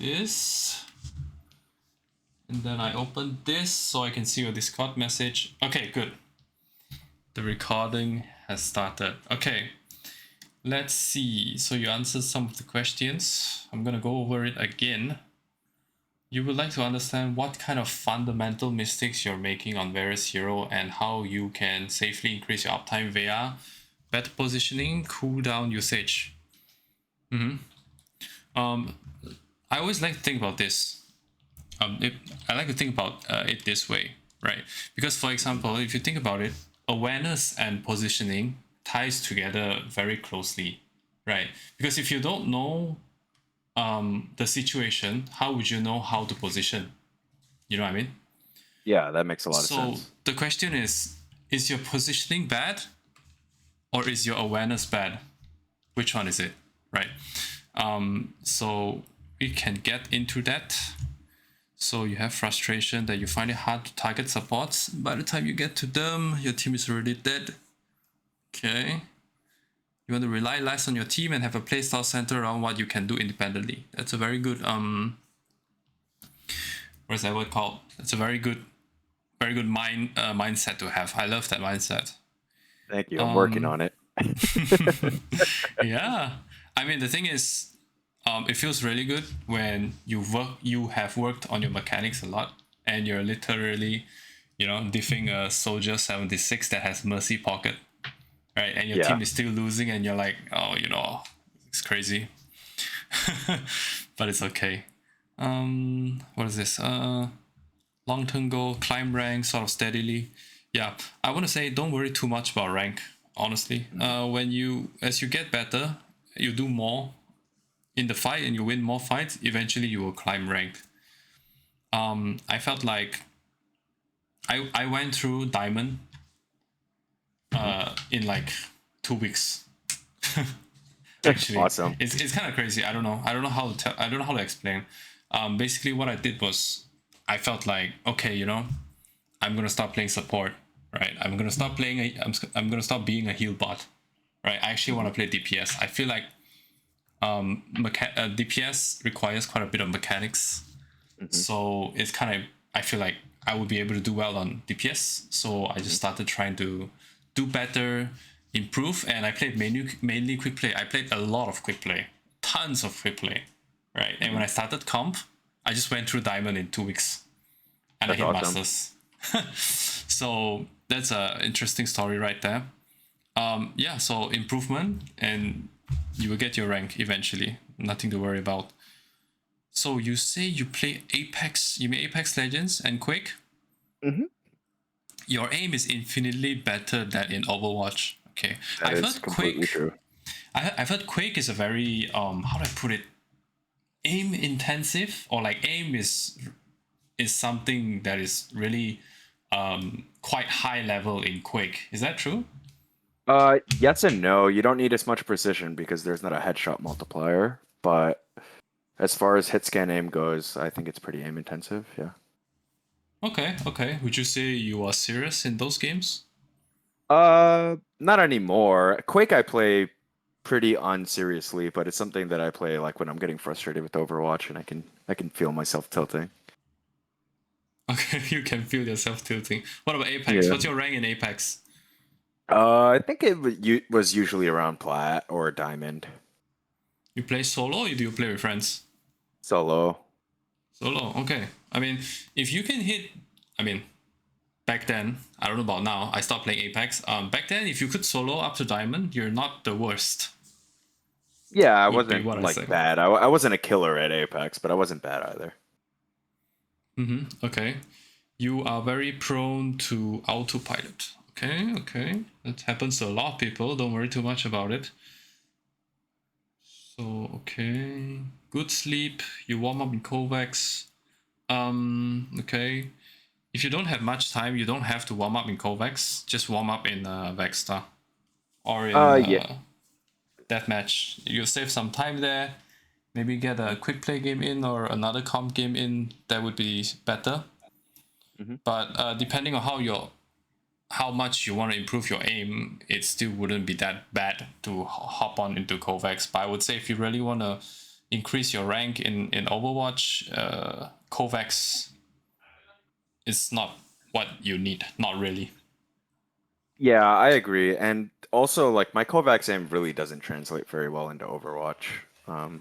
this. And then I open this so I can see your Discord message. Okay, good. The recording has started. Okay, let's see. So you answered some of the questions. I'm gonna go over it again. You would like to understand what kind of fundamental mistakes you're making on various hero and how you can safely increase your uptime via better positioning, cooldown usage. I always like to think about this. I like to think about it this way, right? Because, for example, if you think about it, awareness and positioning ties together very closely, right? Because if you don't know the situation, how would you know how to position? You know what I mean? Yeah, that makes a lot of So sense. the question is your positioning bad or is your awareness bad? Which one is it, right? So we can get into that. So you have frustration that you find it hard to target supports. By the time you get to them, your team is already dead. Okay. You want to rely less on your team and have a playstyle centered around what you can do independently. That's a very good what's that word called? It's a very good mindset to have. I love that mindset. Thank you. I'm working on it. Yeah. I mean the thing is, it feels really good when you have worked on your mechanics a lot and you're literally, diffing a soldier 76 that has mercy pocket, right? And your Yeah. team is still losing and you're like, oh, it's crazy. But it's okay. What is this? Long-term goal, climb rank sort of steadily. Yeah, I want to say don't worry too much about rank, honestly. As you get better, you do more in the fight and you win more fights, eventually you will climb rank. I felt like I went through diamond in like 2 weeks. Actually, Awesome. it's kind of crazy. I don't know how to tell. I don't know how to explain. Basically, what I did was I felt like, okay, I'm gonna stop playing support, right? I'm gonna stop playing. I'm gonna stop being a heal bot, right? I actually want to play DPS. I feel like DPS requires quite a bit of mechanics, so it's kind of, I feel like I would be able to do well on DPS. So I just started trying to do better, improve, and I played mainly quick play. I played a lot of quick play, tons of quick play, right? And when I started comp, I just went through diamond in 2 weeks, and That's I hit awesome. masters. So that's an interesting story right there. Yeah, so improvement, and you will get your rank eventually. Nothing to worry about. So you say you play Apex, you mean Apex Legends and Quake? Mhm. Your aim is infinitely better than in Overwatch. Okay, That is completely true. I've heard Quake is a very how do I put it? Aim intensive, or like aim is something that is really quite high level in Quake. Is that true? Yes and no. You don't need as much precision because there's not a headshot multiplier. But as far as hit scan aim goes, I think it's pretty aim intensive. Yeah. Okay. Would you say you are serious in those games? Not anymore. Quake I play pretty unseriously, but it's something that I play like when I'm getting frustrated with Overwatch, and I can feel myself tilting. Okay, you can feel yourself tilting. What about Apex? Yeah. What's your rank in Apex? I think it was usually around plat or diamond. You play solo or do you play with friends? Solo. Solo, okay. I mean, if you can hit, I mean, back then, I don't know about now, I stopped playing Apex. Back then, if you could solo up to diamond, you're not the worst, Yeah, I would be wasn't what I like say. bad. I wasn't a killer at Apex, but I wasn't bad either. Okay. You are very prone to autopilot. Okay. That happens to a lot of people. Don't worry too much about it. So, okay. Good sleep. You warm up in Kovacs. Okay. If you don't have much time, you don't have to warm up in Kovacs. Just warm up in Vexta or in Yeah. Deathmatch. You save some time there. Maybe get a quick play game in or another comp game in. That would be better. Hmm. But depending on how much you want to improve your aim, it still wouldn't be that bad to hop on into Kovacs. But I would say if you really want to increase your rank in Overwatch, Kovacs is not what you need. Not really. Yeah, I agree. And also, like, my Kovacs aim really doesn't translate very well into Overwatch,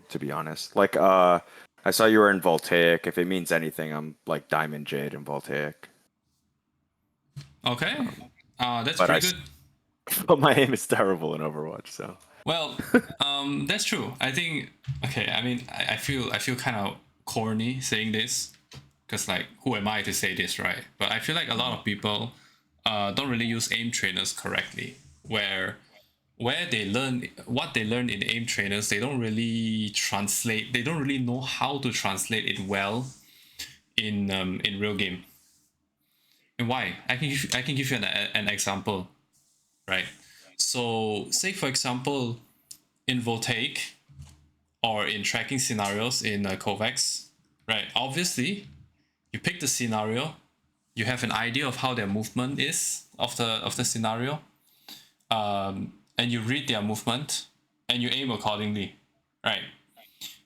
to be honest. Like, I saw you were in Voltaic. If it means anything, I'm like Diamond Jade in Voltaic. Okay, that's But pretty good. but my aim is terrible in Overwatch, so. Well, that's true. I think. Okay, I mean, I feel kind of corny saying this because like, who am I to say this, right? But I feel like a lot of people don't really use aim trainers correctly. Where they learn what they learn in aim trainers, they don't really translate. They don't really know how to translate it well in real game. And why? I can give you an example, right? So say for example in Voltaic or in tracking scenarios in Kovacs, right? Obviously, you pick the scenario, you have an idea of how their movement is of the scenario, and you read their movement, and you aim accordingly, right?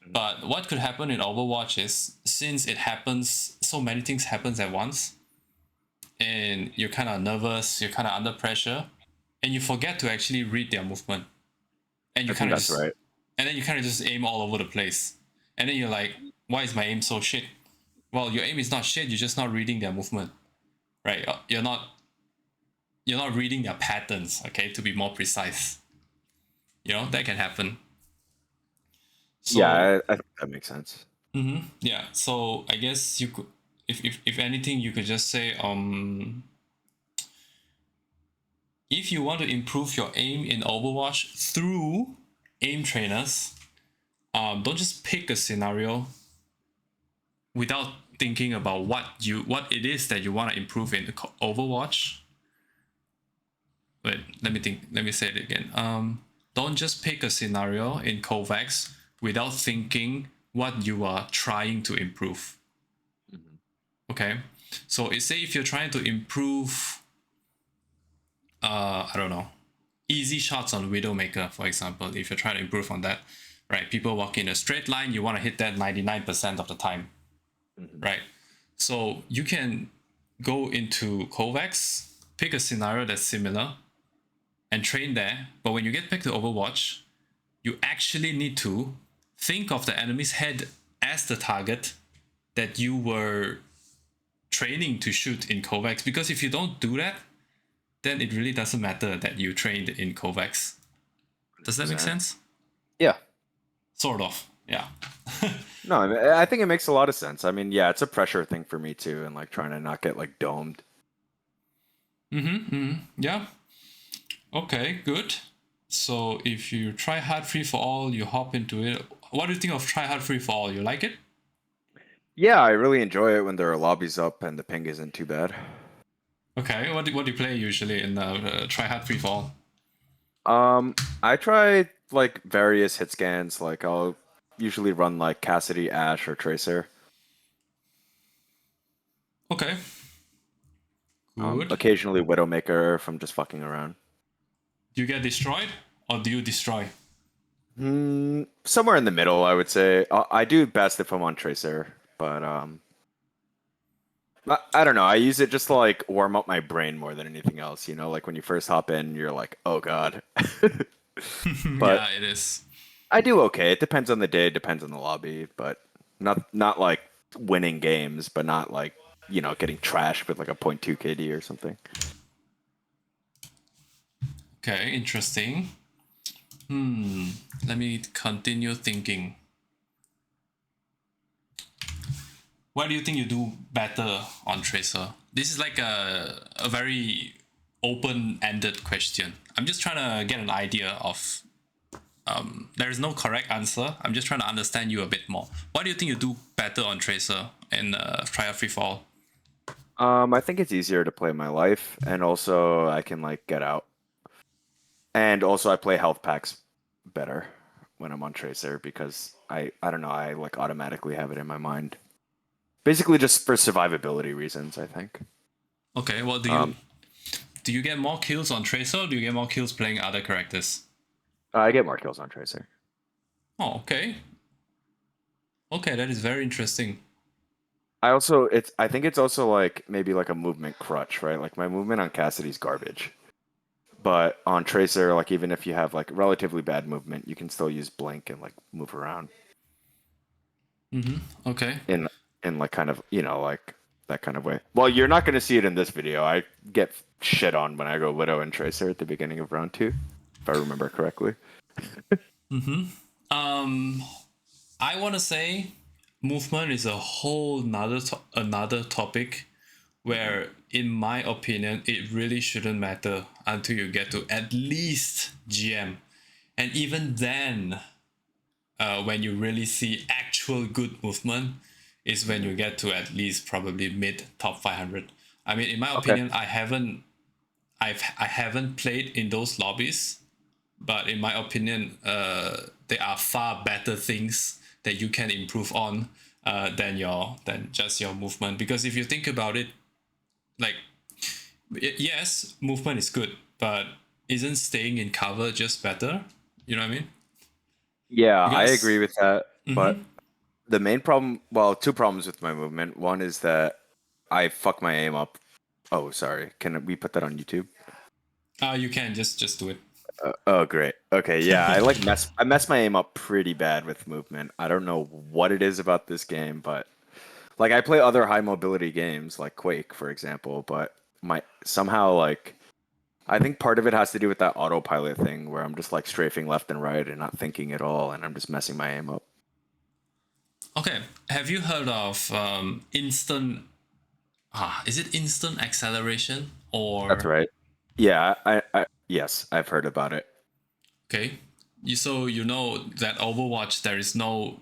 But what could happen in Overwatch is since it happens, so many things happens at once, and you're kind of nervous, you're kind of under pressure, and you forget to actually read their movement, and you I think kind of that's just right. and then you kind of just aim all over the place, and then you're like, why is my aim so shit? Well, your aim is not shit, you're just not reading their movement, right? You're not reading their patterns, okay, to be more precise. That can happen. So Yeah, I think that makes sense. yeah, so I guess you could, if anything, you could just say, if you want to improve your aim in Overwatch through aim trainers, don't just pick a scenario without thinking about what it is that you want to improve in Overwatch. Wait, let me think. Let me say it again. Don't just pick a scenario in Kovacs without thinking what you are trying to improve. Mhm. Okay, so say if you're trying to improve, I don't know, easy shots on Widowmaker, for example. If you're trying to improve on that, right? People walk in a straight line, you want to hit that 99% of the time, Mhm. right? So you can go into Kovacs, pick a scenario that's similar, and train there. But when you get back to Overwatch, you actually need to think of the enemy's head as the target that you were training to shoot in Kovacs. Because if you don't do that, then it really doesn't matter that you trained in Kovacs. Does that make 100%. sense? Yeah. Sort of. Yeah. No, I think it makes a lot of sense. I mean, yeah, it's a pressure thing for me too, and like trying to not get like domed. Yeah. Okay, good. So if you try hard free for all, you hop into it. What do you think of try hard free for all? You like it? Yeah, I really enjoy it when there are lobbies up and the ping isn't too bad. Okay. What do you play usually in try hard free for all? I try like various hit scans. Like I'll usually run like Cassidy, Ash, or Tracer. Okay. Good. Occasionally Widowmaker if I'm just fucking around. Do you get destroyed or do you destroy? Somewhere in the middle, I would say. I do best if I'm on Tracer, but I don't know. I use it just to like warm up my brain more than anything else. You know, like when you first hop in, you're like, oh god. But Yeah, it is. I do okay. It depends on the day, it depends on the lobby, but not like winning games, but not like getting trashed with like a point 0.2 KD or something. Okay, interesting. Let me continue thinking. Why do you think you do better on Tracer? This is like a very open-ended question. I'm just trying to get an idea of. There is no correct answer. I'm just trying to understand you a bit more. Why do you think you do better on Tracer in Trial Free Fall? I think it's easier to play my life, and also I can like get out, and also I play health packs better when I'm on Tracer because I don't know, I like automatically have it in my mind. Basically, just for survivability reasons, I think. Okay, well, Um, do you get more kills on Tracer or do you get more kills playing other characters? I get more kills on Tracer. Oh, okay. Okay, that is very interesting. I think it's also like maybe like a movement crutch, right? Like my movement on Cassidy's garbage. But on Tracer, like even if you have like relatively bad movement, you can still use blink and like move around Okay. in like kind of, like that kind of way. Well, you're not going to see it in this video. I get shit on when I go Widow and Tracer at the beginning of round 2, if I remember correctly. Um, I want to say movement is a whole another topic Hmm. where, in my opinion, it really shouldn't matter until you get to at least GM, and even then, when you really see actual good movement, is when Hmm. you get to at least probably mid top 500. I mean, in my Okay. opinion, I haven't played in those lobbies, but in my opinion, there are far better things that you can improve on than just your movement. Because if you think about it, like yes, movement is good, but isn't staying in cover just better? You know what I mean? Yeah, I agree Because with that. But the main problem, well, two problems with my movement. One is that I fuck my aim up. Oh, sorry. Can we put that on YouTube? you can just do it. Oh, great. Okay, yeah, I mess my aim up pretty bad with movement. I don't know what it is about this game, but like I play other high mobility games like Quake, for example, but my somehow like I think part of it has to do with that autopilot thing where I'm just like strafing left and right and not thinking at all, and I'm just messing my aim up. Okay, have you heard of instant? Is it instant acceleration That's or right. Yeah, yes, I've heard about it. okay? So you know that Overwatch there is no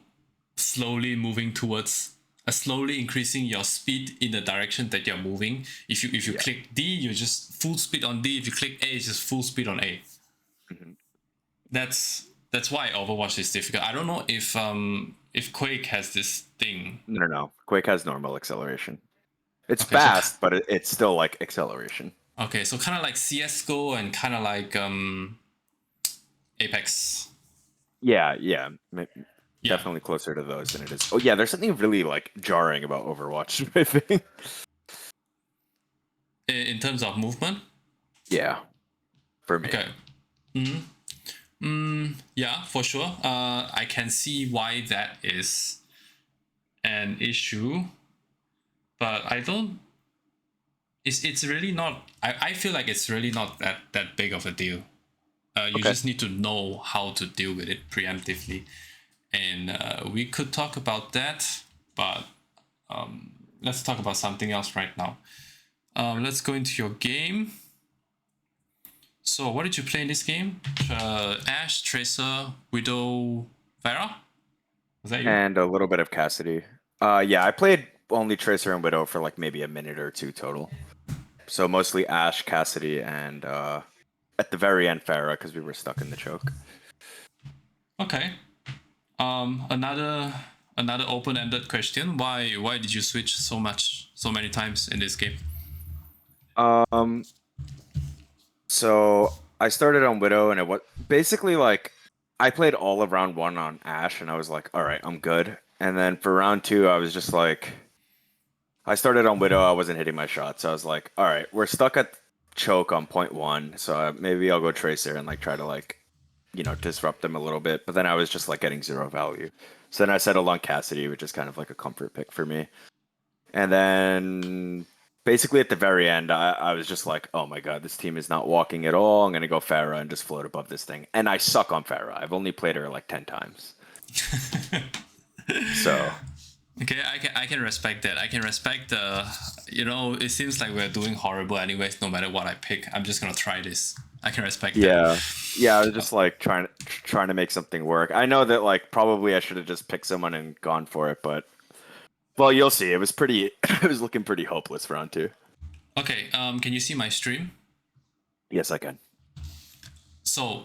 slowly moving towards slowly increasing your speed in the direction that you're moving. If you Yeah. click D, you're just full speed on D. If you click A, it's just full speed on A. Mhm. That's why Overwatch is difficult. I don't know if Quake has this thing. No, no, no. Quake has normal acceleration. It's Okay, so fast, but it's still like acceleration. okay, so kind of like CS:GO and kind of like Apex. Yeah, yeah. Yeah, Definitely closer to those than it is. Oh yeah, there's something really like jarring about Overwatch, I think. in terms of movement. Yeah, for me. Okay. Yeah, for sure. I can see why that is an issue, but I don't. It's really not. I feel like it's really not that big of a deal. You Okay. just need to know how to deal with it preemptively, and we could talk about that. But let's talk about something else right now. Let's go into your game. So, what did you play in this game? Ash, Tracer, Widow, Vera. Was that you? And a little bit of Cassidy. Yeah, I played only Tracer and Widow for like maybe a minute or two total. So mostly Ash, Cassidy, and at the very end Farah because we were stuck in the choke. Okay. Another open-ended question. Why did you switch so many times in this game? Um, so I started on Widow and it was basically like I played all of round 1 on Ash and I was like, all right, I'm good. And then for round 2, I was just like, I started on Widow. I wasn't hitting my shots. So I was like, all right, we're stuck at choke on point 1. So maybe I'll go Tracer and like try to like, disrupt them a little bit. But then I was just like getting zero value. So then I settled on Cassidy, which is kind of like a comfort pick for me. And then basically at the very end, I was just like, oh my God, this team is not walking at all. I'm going to go Farah and just float above this thing. And I suck on Farah. I've only played her like 10 times. So, Okay, I can respect that. I can respect the. It seems like we're doing horrible anyways. No matter what I pick, I'm just gonna try this. I can respect that. yeah. Yeah, I was just like trying to make something work. I know that like probably I should have just picked someone and gone for it, but well, you'll see. It was pretty it was looking pretty hopeless for round 2. Okay. Can you see my stream? Yes, I can. So,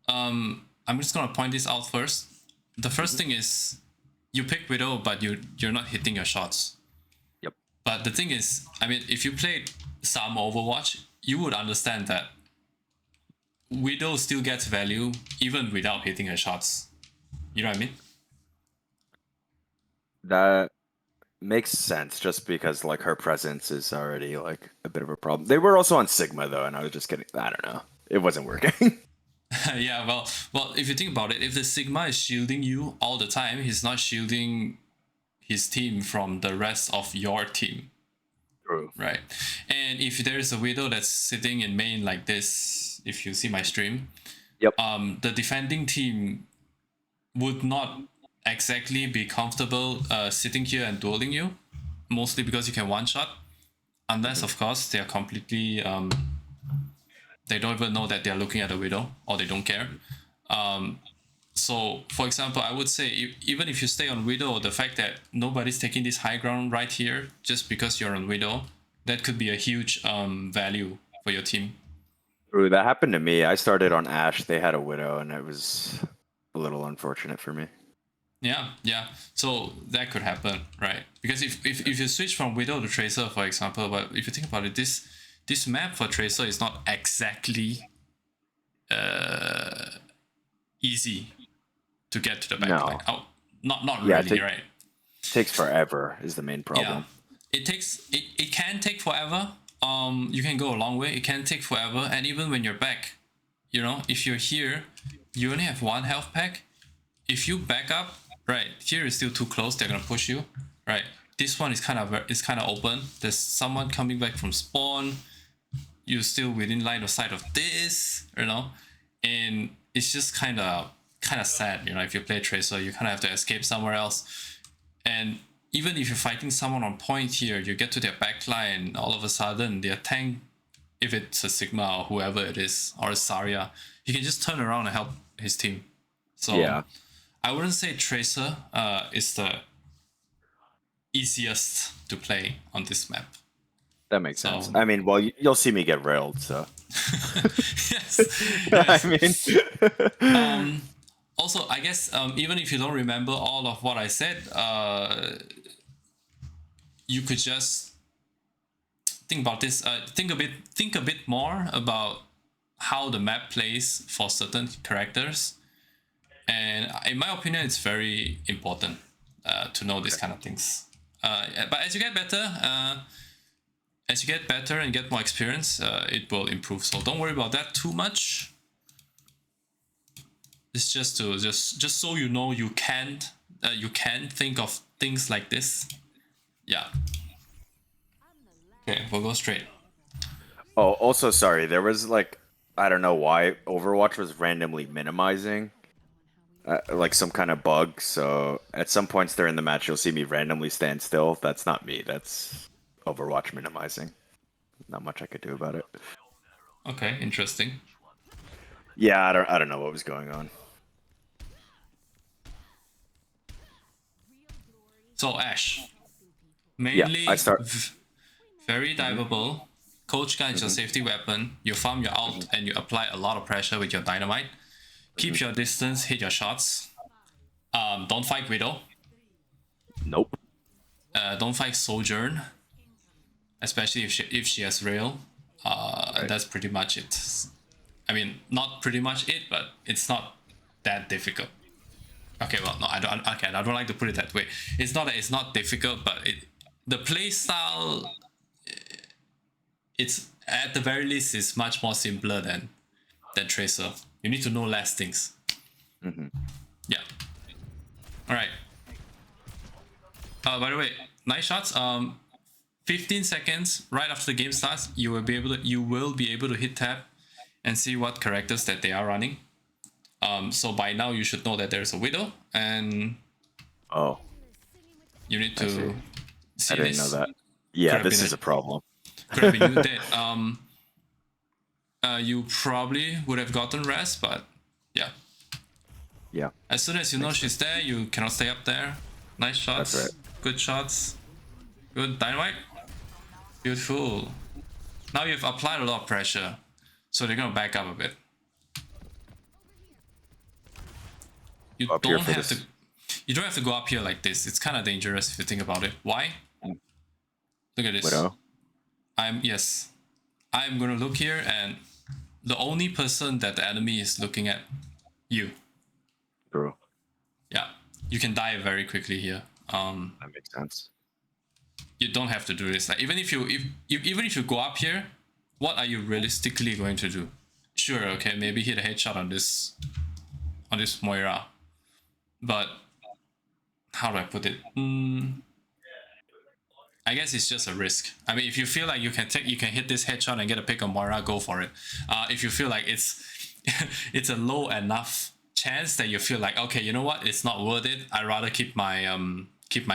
I'm just gonna point this out first. The first Hmm. thing is, you pick Widow, but you're not hitting your shots. Yep. But the thing is, I mean, if you played some Overwatch, you would understand that Widow still gets value even without hitting her shots. You know what I mean? That makes sense, just because like her presence is already like a bit of a problem. They were also on Sigma though, and I was just kidding. I don't know. It wasn't working. Yeah, well, if you think about it, if the Sigma is shielding you all the time, he's not shielding his team from the rest of your team, True. right? And if there is a Widow that's sitting in main like this, if you see my stream, Yep. the defending team would not exactly be comfortable sitting here and dueling you, mostly because you can one shot, unless of course they are completely they don't even know that they are looking at a Widow, or they don't care. So, for example, I would say even if you stay on Widow, the fact that nobody's taking this high ground right here just because you're on Widow, that could be a huge value for your team. True. That happened to me. I started on Ash. They had a Widow, and it was a little unfortunate for me. Yeah. So that could happen, right? Because if you switch from Widow to Tracer, for example, but if you think about it, this map for Tracer is not exactly easy to get to the back. No. Like, oh, not Yeah, really, right? takes forever is the main Yeah, problem. it can take forever. You can go a long way. It can take forever, and even when you're back, if you're here, you only have one health pack. If you back up, right here is still too close. They're gonna push you, right? This one is kind of open. There's someone coming back from spawn. You're still within line of sight of this, and it's just kind of sad, if you play Tracer, you kind of have to escape somewhere else. And even if you're fighting someone on point here, you get to their backline, all of a sudden their tank, if it's a Sigma or whoever it is, or a Zarya, he can just turn around and help his team. So Yeah, I wouldn't say Tracer is the easiest to play on this map. that makes sense. So I mean, well, you'll see me get railed, so. yes, I yes. mean, Also, I guess even if you don't remember all of what I said, you could just think about this. Think a bit more about how the map plays for certain characters, and in my opinion, it's very important to know these kind of things. But as you get better and get more experience, it will improve. So don't worry about that too much. It's just to just so you know you can think of things like this. Yeah. Okay, we'll go straight. oh, also, sorry, there was like, I don't know why Overwatch was randomly minimizing, like some kind of bug. So at some points during the match, you'll see me randomly stand still. That's not me. That's Overwatch minimizing. Not much I could do about it. Okay, interesting. Yeah, I don't know what was going on. So Ash, Yeah, I mainly start. very Mhm, diveable. Coach gun is your mhm, safety weapon. You farm your ult mhm, and you apply a lot of pressure with your dynamite. mhm. Keep your distance, hit your shots. Don't fight Widow. Nope. Don't fight Sojourn, especially if she has rail. And Right. that's pretty much it. I mean, not pretty much it, but it's not that difficult. Okay, well, no, I don't. Okay, I don't like to put it that way. It's not that it's not difficult, but the play style, it's at the very least is much more simpler than Tracer. You need to know less things. Hmm. Yeah. All right. By the way, nice shots. 15 seconds right after the game starts, you will be able to hit tab and see what characters that they are running. So by now you should know that there's a Widow, and Oh, you need I see. to I see didn't know this. that. Could Yeah, have been this a is a problem. could have been you that you probably would have gotten rest, but yeah. Yeah, As soon as you know makes she's sense. there, you cannot stay up there. Nice That's right. shots, good shots, good dynamite, beautiful. Now you've applied a lot of pressure, so they're gonna back up a bit. You Up here don't for have to this. you don't have to go up here like this. It's kind of dangerous if you think about it. Why? Look at this. Widow. I'm gonna look here, and the only person that the enemy is looking at, you. True. Yeah, you can die very quickly here. That makes sense. You don't have to do this. Like even if you go up here, what are you realistically going to do? Sure, okay, maybe hit a headshot on this Moira, but how do I put it? I guess it's just a risk. I mean, if you feel like you can hit this headshot and get a pick on Moira, go for it. If you feel like it's it's a low enough chance that you feel like, okay, you know what, it's not worth it, I'd rather keep my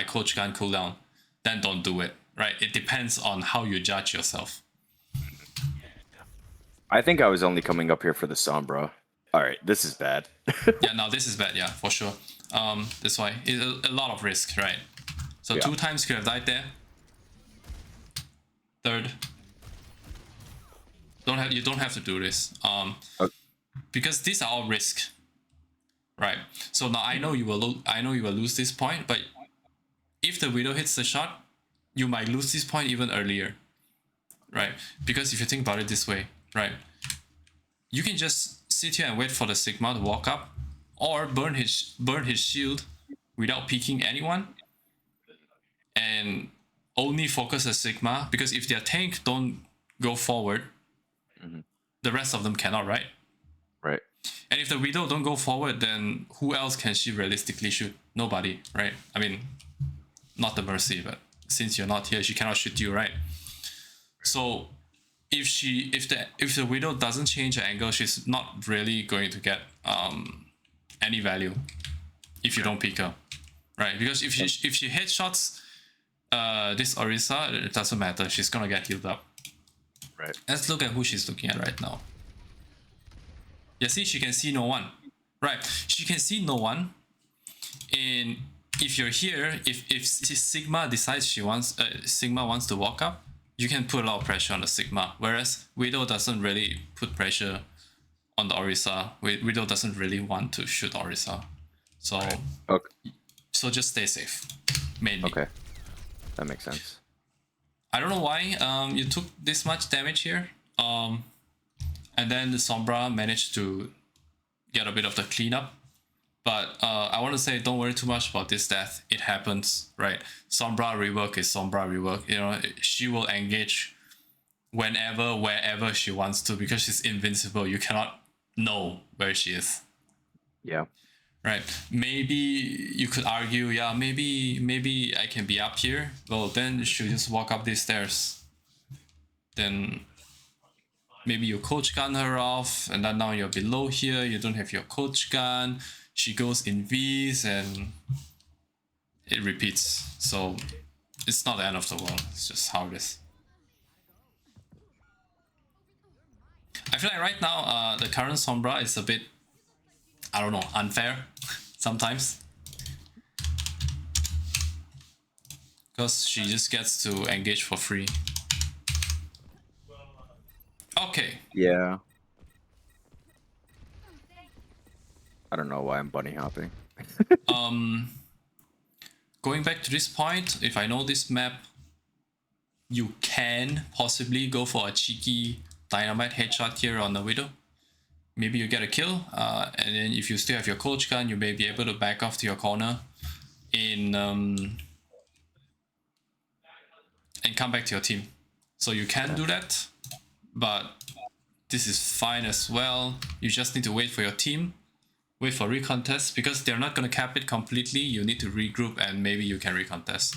coach gun cooldown, then don't do it, right? It depends on how you judge yourself. I think I was only coming up here for the Sombra. All right, this is bad. Yeah, no, this is bad, yeah, for sure. That's why it's a lot of risk, right? So yeah. 2 times could have died there. Third, you don't have to do this. Okay. Because these are all risk, right? So now I know you will lose this point, but if the Widow hits the shot, you might lose this point even earlier, right? Because if you think about it this way, right, you can just sit here and wait for the Sigma to walk up, or burn his shield without peeking anyone, and only focus the Sigma, because if their tank don't go forward, the rest of them cannot, right? Right. And if the Widow don't go forward, then who else can she realistically shoot? Nobody, right? I mean, not the Mercy, but since you're not here, she cannot shoot you, right? So if the Widow doesn't change her angle, she's not really going to get any value if you don't pick her, right? Because if she headshots this Orisa, it doesn't matter. She's gonna get healed up. Right. Let's look at who she's looking at right now. Yeah, see, she can see no one. Right, she can see no one. And if you're here, if Sigma decides Sigma wants to walk up, you can put a lot of pressure on the Sigma. Whereas Widow doesn't really put pressure on the Orisa. Widow doesn't really want to shoot Orisa. So, right. Okay. So just stay safe, mainly. Okay, that makes sense. I don't know why you took this much damage here. And then the Sombra managed to get a bit of the cleanup. But I want to say, don't worry too much about this death. It happens, right? Sombra rework is Sombra rework. You know, she will engage whenever, wherever she wants to, because she's invincible. You cannot know where she is. Yeah. Right. Maybe you could argue, yeah, maybe I can be up here. Well, then she'll just walk up these stairs. Then maybe you coach gun her off, and then now you're below here, you don't have your coach gun, she goes in V's, and it repeats. So it's not the end of the world, it's just how it is. I feel like right now, the current Sombra is a bit, I don't know, unfair sometimes. Because she just gets to engage for free. Okay. Yeah. I don't know why I'm bunny hopping. Going back to this point, if I know this map, you can possibly go for a cheeky dynamite headshot here on the Widow. Maybe you get a kill, and then if you still have your coach gun, you may be able to back off to your corner and come back to your team. So you can do that, but this is fine as well. You just need to wait for your team, wait for recontest, because they're not going to cap it completely. You need to regroup, and maybe you can recontest.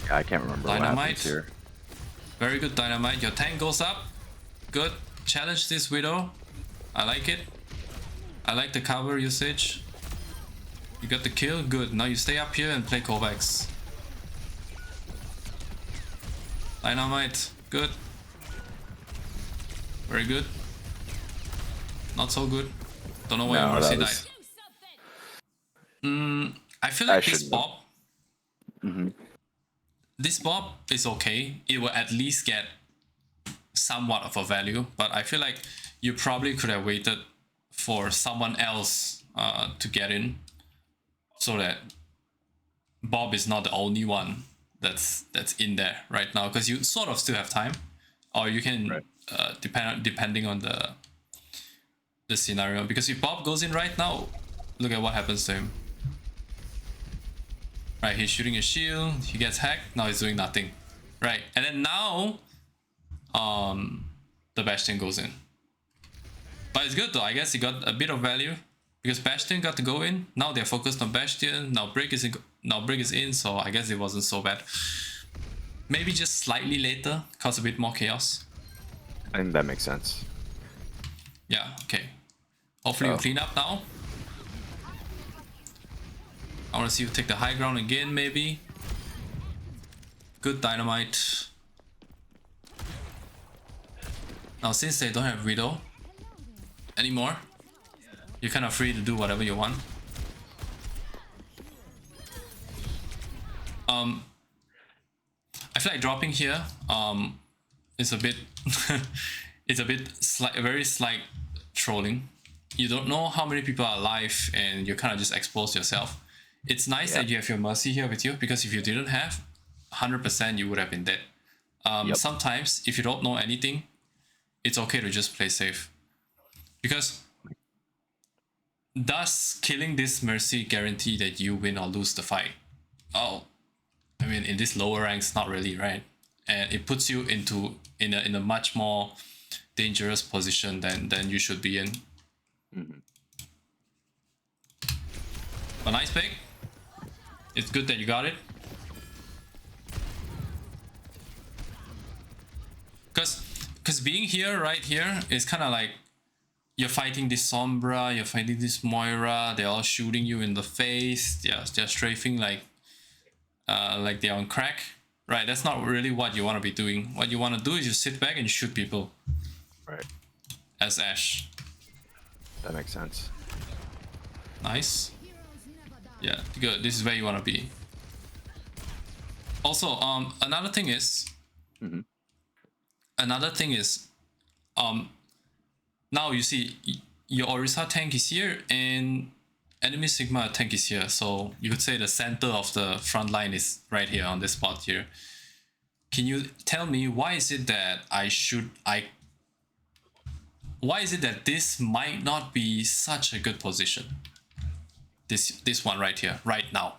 Yeah, I can't remember Dynamite. what happens here. Very good Dynamite. Your tank goes up. Good. Challenge this Widow. I like it. I like the cover usage. You got the kill. Good. Now you stay up here and play Kovacs. Dynamite. Good. Very good. Not so good. Don't know why you Mercy died. I feel like this Bob. This Bob is okay. It will at least get somewhat of a value, but I feel like you probably could have waited for someone else to get in, so that Bob is not the only one that's in there right now, because you sort of still have time, or you can depending on the scenario, because if Bob goes in right now, look at what happens to him. Right, he's shooting a shield, he gets hacked, now he's doing nothing. Right, and then now the Bastion goes in. But it's good though, I guess he got a bit of value because Bastion got to go in. Now they're focused on Bastion. Now Brig is in, so I guess it wasn't so bad. Maybe just slightly later, cause a bit more chaos. I think that makes sense. Yeah, okay. Hopefully you clean up now. I want to see you take the high ground again, maybe. Good dynamite. Now, since they don't have Widow anymore, you're kind of free to do whatever you want. I feel like dropping here is a bit it's a bit very slight trolling. You don't know how many people are alive and you kind of just expose yourself. It's nice that you have your Mercy here with you, because if you didn't have 100% you would have been dead. Sometimes if you don't know anything, it's okay to just play safe, because does killing this Mercy guarantee that you win or lose the fight? Oh, I mean, in this lower ranks, not really, right? And it puts you in a much more dangerous position than you should be in. A nice pick. It's good that you got it. Because being here, right here, is kind of like you're fighting this Sombra, you're fighting this Moira, they're all shooting you in the face, they're strafing like they're on crack. Right, that's not really what you want to be doing. What you want to do is you sit back and shoot people. Right. As Ashe. That makes sense. Nice. Yeah, good. This is where you want to be. Also, another thing is, now you see your Orisa tank is here and enemy Sigma tank is here. So you could say the center of the front line is right here on this spot here. Can you tell me why is it that why is it that this might not be such a good position? This one right here, right now.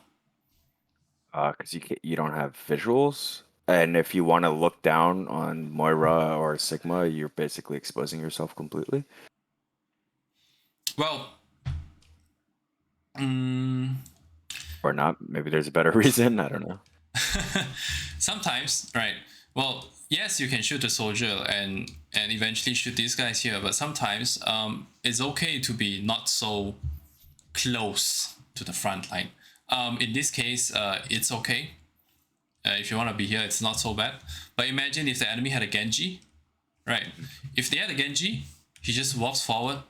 Because you don't have visuals, and if you want to look down on Moira or Sigma, you're basically exposing yourself completely. Well, or not. Maybe there's a better reason. I don't know. Sometimes, right? Well, yes, you can shoot the soldier and eventually shoot these guys here, but sometimes it's okay to be not so close to the front line. In this case, it's okay. If you want to be here, it's not so bad. But imagine if the enemy had a Genji, right? If they had a Genji, he just walks forward.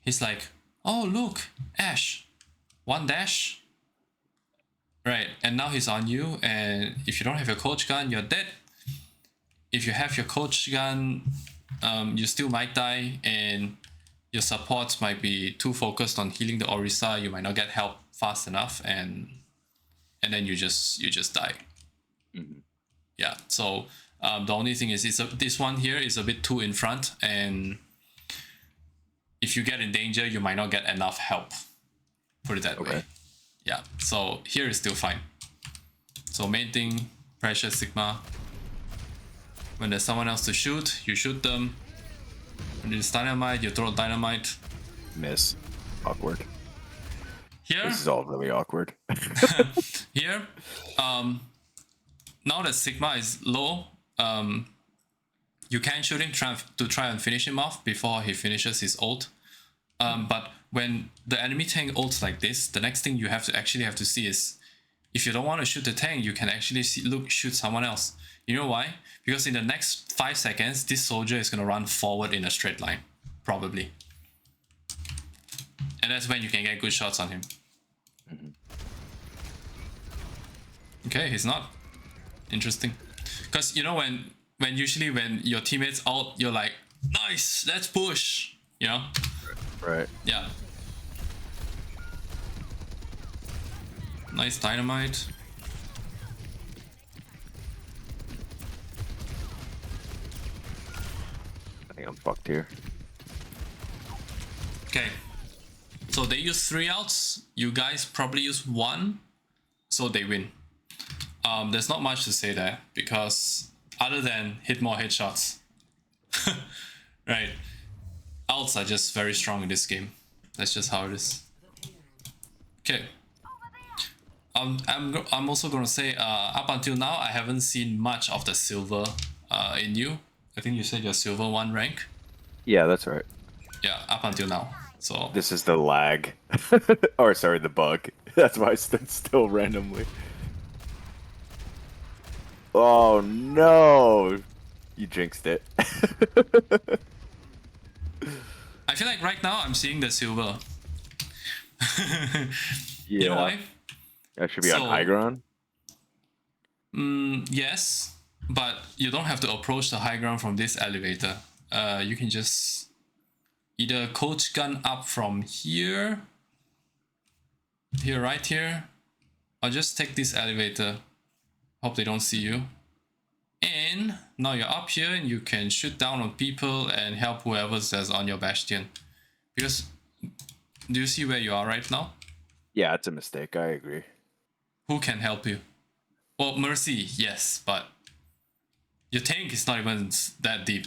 He's like, oh, look, Ashe, one dash. Right, and now he's on you, and if you don't have your coach gun, you're dead. If you have your coach gun, you still might die, and your supports might be too focused on healing the Orisa. You might not get help fast enough, and then you just die. Yeah. So the only thing is, this one here is a bit too in front, and if you get in danger, you might not get enough help. Put it that way. Yeah. So here is still fine. So main thing, pressure Sigma. When there's someone else to shoot, you shoot them. When there's dynamite, you throw dynamite. Miss. Awkward. Here. This is all really awkward. Here, now that Sigma is low, you can shoot him to try and finish him off before he finishes his ult. But when the enemy tank ults like this, the next thing you have to see is, if you don't want to shoot the tank, you can actually shoot someone else. You know why? Because in the next 5 seconds, this soldier is going to run forward in a straight line, probably. And that's when you can get good shots on him. Okay, he's not. Interesting. Because you know when usually when your teammates out, you're like, nice, let's push. You know? Right. Yeah. Nice dynamite. I think I'm fucked here. Okay. So they use 3 outs. You guys probably use 1. So they win. There's not much to say there because other than hit more headshots, right? Ults are just very strong in this game. That's just how it is. Okay. I'm also gonna say up until now I haven't seen much of the silver in you. I think you said you're silver 1 rank. Yeah, that's right. Yeah, up until now. So This is the lag. Or sorry, the bug. That's why I stood still randomly. Oh no! You jinxed it. I feel like right now I'm seeing the silver. Yeah. You know why? I should be on high ground. Yes, but you don't have to approach the high ground from this elevator. You can just either coach gun up from here, right here, or just take this elevator. Hope they don't see you. And now you're up here and you can shoot down on people and help whoever's that's on your bastion. Because do you see where you are right now? Yeah, it's a mistake. I agree. Who can help you? Well, Mercy, yes, but your tank is not even that deep.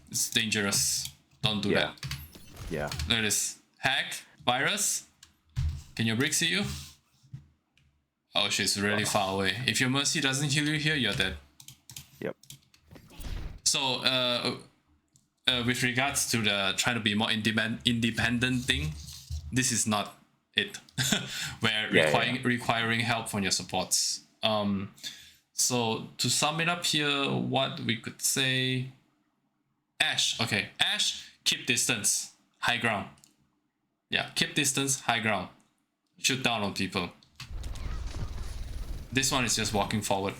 It's dangerous. Don't do that. Yeah. There it is. Hack, virus. Can your brick see you? Oh, she's really far away. If your Mercy doesn't heal you here, you're dead. Yep. So, with regards to the trying to be more independent thing, this is not it. Where requiring help from your supports. So to sum it up here, what we could say, Ashe. Okay, Ashe, keep distance, high ground. Yeah, keep distance, high ground. Shoot down on people. This one is just walking forward.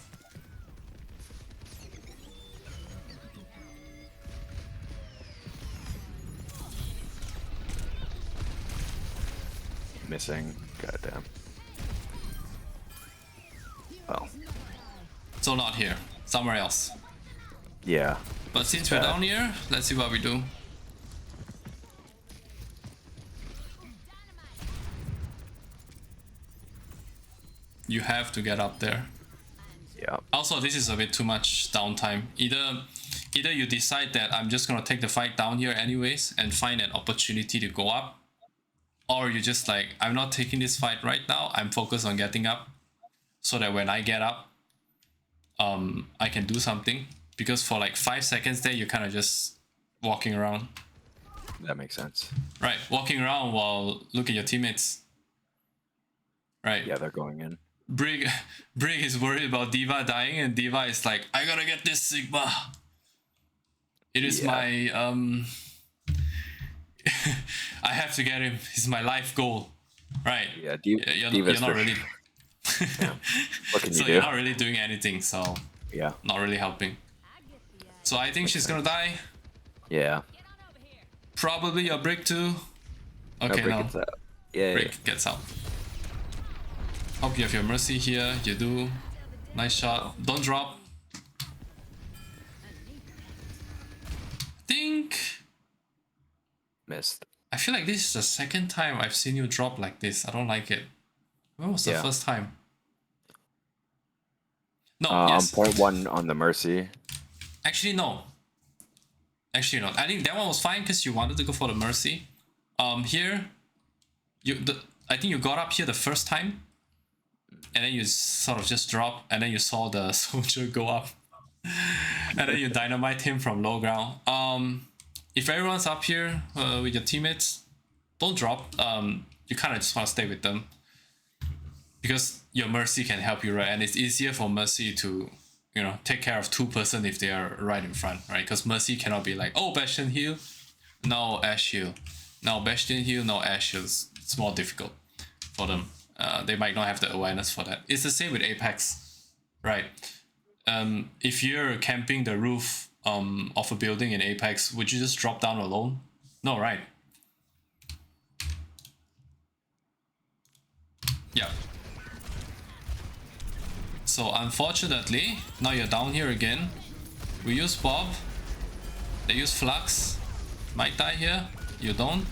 Missing. Goddamn. Oh. So not here, somewhere else. Yeah. But since we're down here, let's see what we do. You have to get up there. Yeah. Also, this is a bit too much downtime. Either you decide that I'm just gonna take the fight down here anyways and find an opportunity to go up, or you just like, I'm not taking this fight right now, I'm focused on getting up so that when I get up, I can do something. Because for like 5 seconds there, you're kind of just walking around. That makes sense. Right, walking around while look at your teammates. Right. Yeah, they're going in. Brig is worried about D.Va dying, and D.Va is like, I gotta get this Sigma. It is my I have to get him. He's my life goal. Right. Yeah, you're not really yeah. What can you do? You're not really doing anything, so yeah. Not really helping. So I think she's gonna die. Yeah. Probably your Brig too. Okay, no. Yeah. Brig gets out. Hope you have your Mercy here. You do. Nice shot. Don't drop. Think. Missed. I feel like this is the second time I've seen you drop like this. I don't like it. When was the first time? No, yes. Point 1 on the Mercy. Actually, no. Actually, no. I think that one was fine because you wanted to go for the Mercy. Here, I think you got up here the first time, and then you sort of just drop, and then you saw the soldier go up, and then you dynamite him from low ground. If everyone's up here with your teammates, don't drop. You kind of just want to stay with them because your Mercy can help you, right? And it's easier for Mercy to, take care of 2-person if they are right in front, right? Because Mercy cannot be like, oh, Bastion heal, no Ashe heal, no Bastion heal, no Ashe heals. It's more difficult for them. They might not have the awareness for that. It's the same with Apex, right? If you're camping the roof of a building in Apex, would you just drop down alone? No, right? Yeah. So unfortunately, now you're down here again. We use Bob. They use Flux. Might die here. You don't.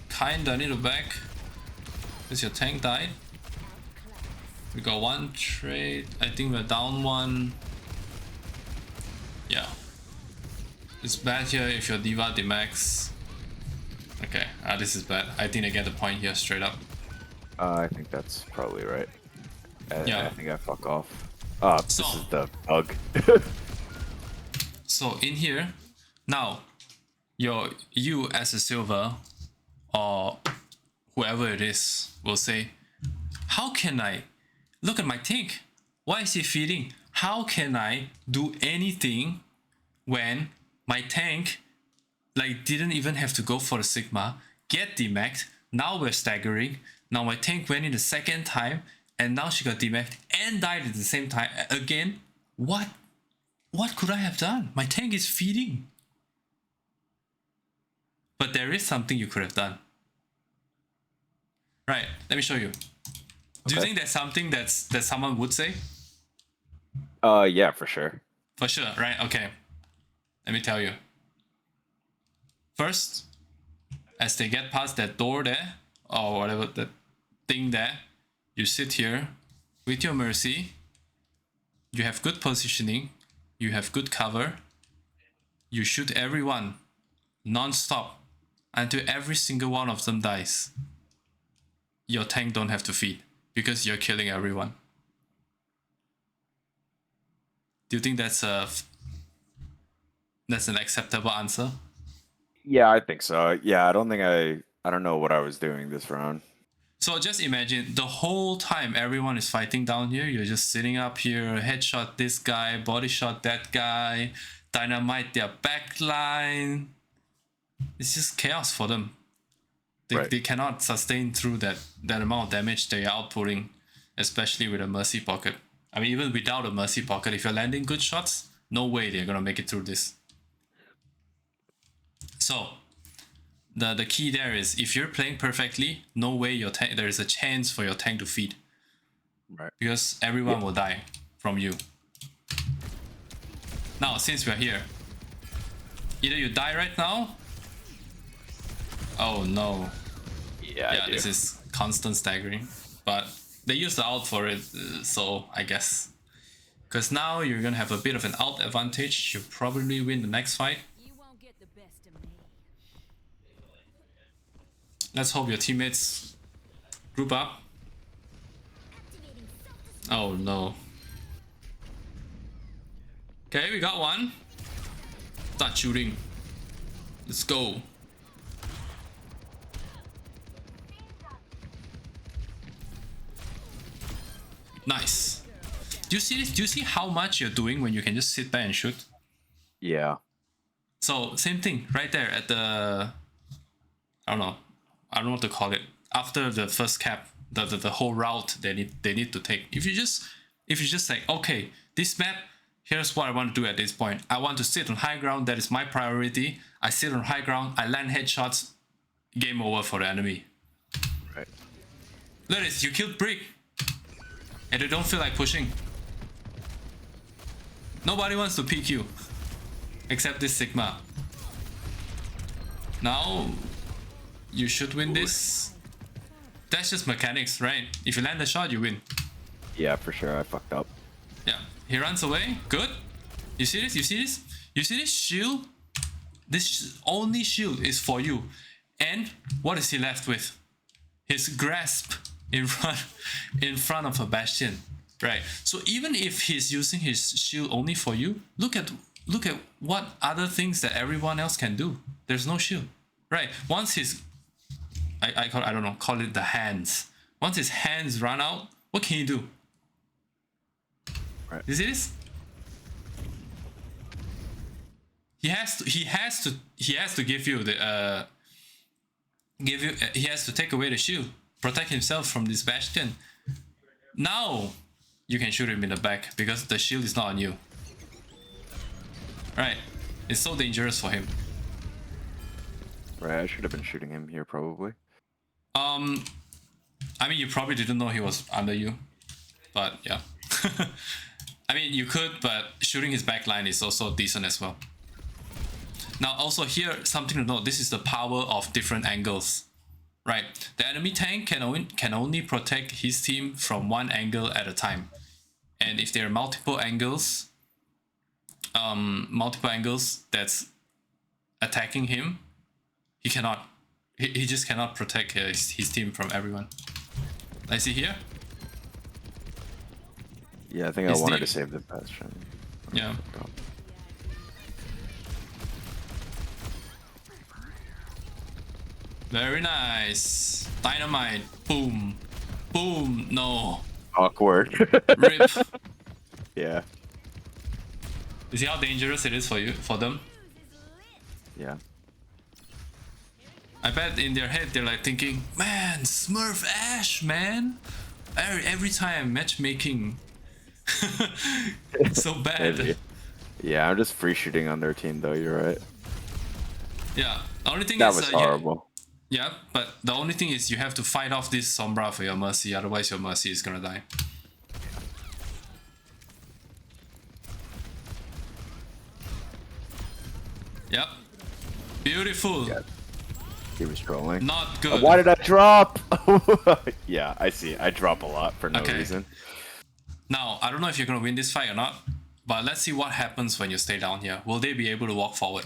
Kinda need to back. Because your tank died. We got one trade. I think we're down one. Yeah. It's bad here if your Diva demax. Okay, this is bad. I think I get the point here straight up. I think that's probably right. Yeah. I think I fuck off. This So- is the bug. So in here, now, you as a silver, or whoever it is, will say, how can I look at my tank? Why is he feeding? How can I do anything when my tank like didn't even have to go for the Sigma, get demaxed, now we're staggering, now my tank went in the second time, and now she got demaxed and died at the same time. Again, what could I have done? My tank is feeding. But there is something you could have done. Right, let me show you. Do you think there's something that someone would say? Yeah, for sure. For sure, right? Okay. Let me tell you. First, as they get past that door there, or whatever, that thing there, you sit here with your Mercy. You have good positioning. You have good cover. You shoot everyone non-stop until every single one of them dies. Your tank don't have to feed because you're killing everyone. Do you think that's an acceptable answer? Yeah, I think so. Yeah, I don't know what I was doing this round. So just imagine the whole time everyone is fighting down here, you're just sitting up here, headshot this guy, body shot that guy, dynamite their backline. It's just chaos for them. They cannot sustain through that amount of damage they are outputting, especially with a Mercy Pocket. I mean, even without a Mercy Pocket, if you're landing good shots, no way they're gonna make it through this. So, the key there is, if you're playing perfectly, no way there is a chance for your tank to feed. Right. Because everyone will die from you. Now, since we're here, either you die right now. Oh no. Yeah, this is constant staggering. But they use the ult for it, so I guess. Because now you're gonna have a bit of an ult advantage. You'll probably win the next fight. You won't get the best of me. Let's hope your teammates group up. Oh no. Okay, we got one. Start shooting. Let's go. Nice. Do you see this? Do you see how much you're doing when you can just sit back and shoot? Yeah. So same thing right there at the, I don't know what to call it. After the first cap, the whole route they need to take. If you just like, okay, this map, here's what I want to do at this point. I want to sit on high ground. That is my priority. I sit on high ground. I land headshots. Game over for the enemy. Right. Look at this. You killed Brick, and they don't feel like pushing. Nobody wants to peek you, except this Sigma. Now, you should win this. That's just mechanics, right? If you land a shot, you win. Yeah, for sure. I fucked up. Yeah, he runs away. Good. You see this? You see this? You see this shield? This only shield is for you. And what is he left with? His grasp in front of a bastion. Right. So even if he's using his shield only for you, look at what other things that everyone else can do. There's no shield. Right. Once his call it the hands. Once his hands run out, what can you do? Right. You see this? He has to give you the he has to take away the shield, protect himself from this bastion. Now you can shoot him in the back because the shield is not on you. Right. It's so dangerous for him. Right, I should have been shooting him here probably. I mean, you probably didn't know he was under you, but yeah. I mean, you could, but shooting his backline is also decent as well. Now, also here, something to note, this is the power of different angles. right? The enemy tank can only protect his team from one angle at a time, and if there are multiple angles that's attacking him, he cannot. He just cannot protect his team from everyone. I see here. Yeah, I think It's I wanted deep. to save the bastion. Yeah. Very nice. Dynamite. Boom. Boom. No. Awkward. Rip. Yeah. You see how dangerous it is for them? Yeah. I bet in their head they're like thinking, man, Smurf Ash, man. Every time matchmaking. So bad. Maybe. Yeah, I'm just free shooting on their team though. You're right. Yeah. The only thing That is was horrible. yeah, but the only thing is you have to fight off this Sombra for your Mercy, otherwise your Mercy is gonna die. Yep. Beautiful. Yeah. He was trolling. Not good. Why did I drop? Yeah, I see. I drop a lot for no Okay. reason. Now, I don't know if you're gonna win this fight or not, but let's see what happens when you stay down here. Will they be able to walk forward?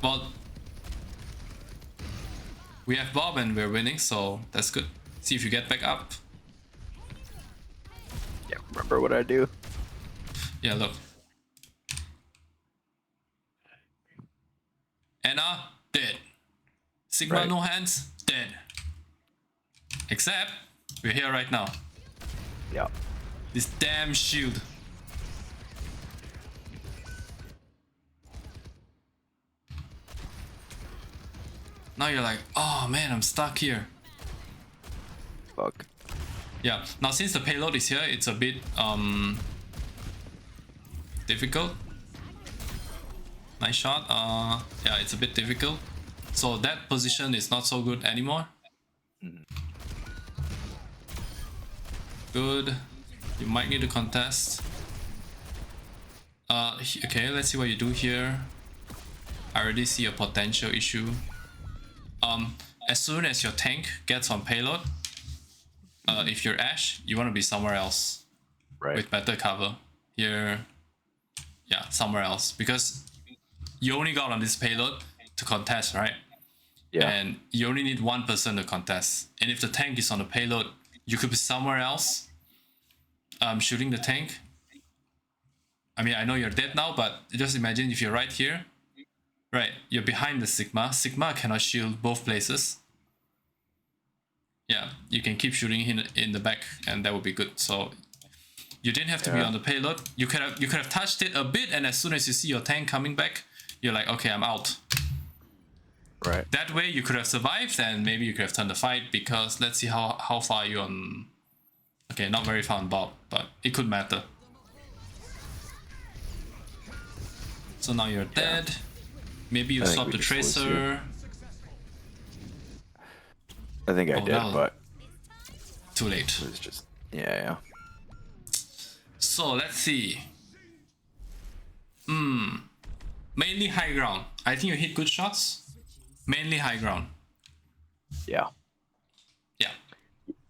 Well, we have Bob and we're winning, so that's good. See if you get back up. Yeah, remember what I do? Yeah, look. Anna, dead. Sigma, Right. no hands, dead. Except, we're here right now. Yeah. This damn shield. Now you're like, oh man, I'm stuck here. Fuck. Yeah, now since the payload is here, it's a bit difficult. Nice shot. Yeah, it's a bit difficult. So that position is not so good anymore. Good. You might need to contest. Okay, let's see what you do here. I already see a potential issue. As soon as your tank gets on payload, if you're Ash, you want to be somewhere else Right. with better cover. Here, yeah, somewhere else, because you only got on this payload to contest, right? Yeah. And you only need one person to contest. And if the tank is on the payload, you could be somewhere else shooting the tank. I mean, I know you're dead now, but just imagine if you're right here. Right, you're behind the Sigma. Sigma cannot shield both places. Yeah, you can keep shooting in the back, and that would be good. So you didn't have to be Yeah. on the payload. You could have touched it a bit, and as soon as you see your tank coming back, you're like, okay, I'm out. Right. That way you could have survived, and maybe you could have turned the fight, because let's see how far you're on. Okay, not very far on Bob, but it could matter. So now you're dead. Maybe you I think swap we the just lose tracer. I think I Oh, did, that was- but Too late. it was just yeah. So let's see. Mainly high ground. I think you hit good shots. Mainly high ground. Yeah. Yeah.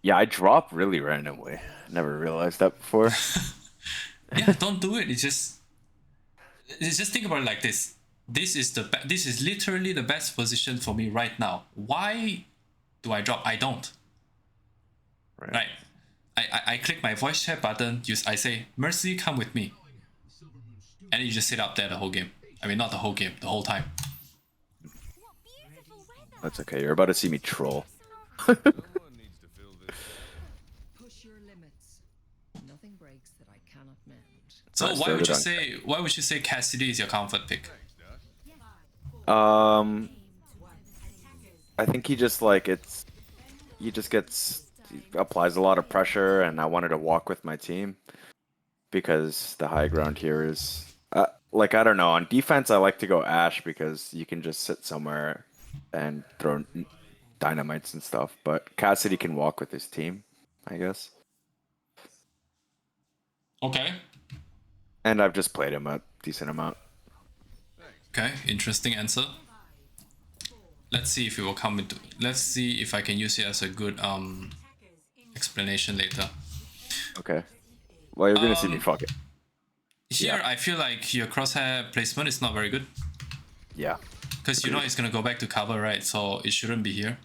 Yeah, I drop really randomly. Never realized that before. Yeah, don't do it. It's just think about it like this. This is literally the best position for me right now. Why do I drop? I don't. Right. I click my voice chat button. I say, Mercy, come with me. And you just sit up there the whole game. I mean, not the whole game, the whole time. That's okay. You're about to see me troll. Push your limits. Nothing breaks that I cannot mend. So Nice, why throw would it you on. why would you say Cassidy is your comfort pick? I think he just he applies a lot of pressure, and I wanted to walk with my team because the high ground here is like, I don't know. On defense, I like to go Ash because you can just sit somewhere and throw dynamites and stuff. But Cassidy can walk with his team, I guess. Okay. And I've just played him a decent amount. Okay, interesting answer. let's see if it will come into. Let's see if I can use it as a good explanation later. Okay. Well, you're gonna see me fuck it. Here, I feel like your crosshair placement is not very good Yeah, because you know it's gonna go back to cover, right? So it shouldn't be here.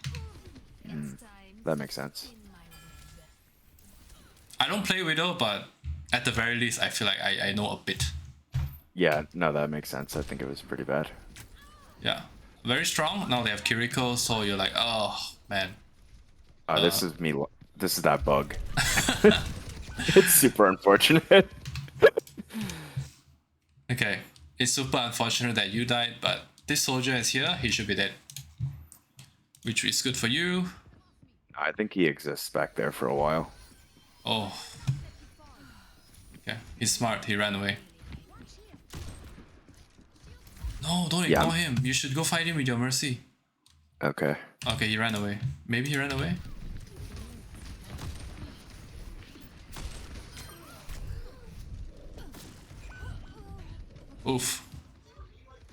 that makes sense. I don't play Widow, but at the very least, I feel like I know a bit. Yeah, no, that makes sense. I think it was pretty bad. Yeah, very strong. Now they have Kiriko, so you're like, oh man. This is me. This is that bug. It's super unfortunate. Okay, it's super unfortunate that you died, but this soldier is here. He should be dead, which is good for you. I think he exists back there for a while. Oh. Okay, he's smart. He ran away. No, don't ignore him. You should go fight him with your mercy. Okay. Okay, he ran away. Maybe he ran away? Oof.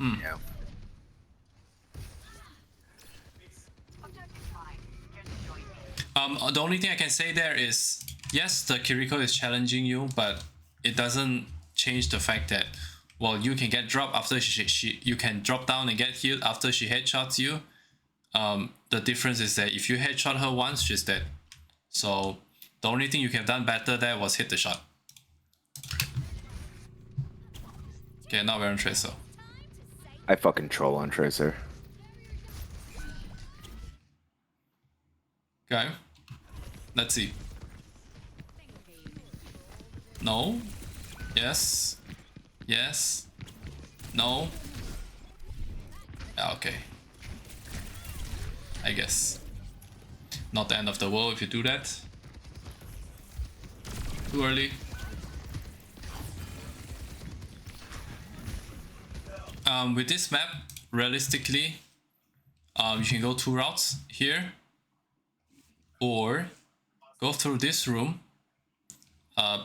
Yeah. The only thing I can say there is, yes, the Kiriko is challenging you, but it doesn't change the fact that, well, you can get dropped after you can drop down and get healed after she headshots you. The difference is that if you headshot her once, she's dead. So the only thing you could have done better there was hit the shot. Okay, now we're on Tracer. I fucking troll on Tracer. Okay. Let's see. No. Yes. Yes. No. Okay. I guess. Not the end of the world if you do that. Too early. With this map, realistically, you can go two routes here, or go through this room.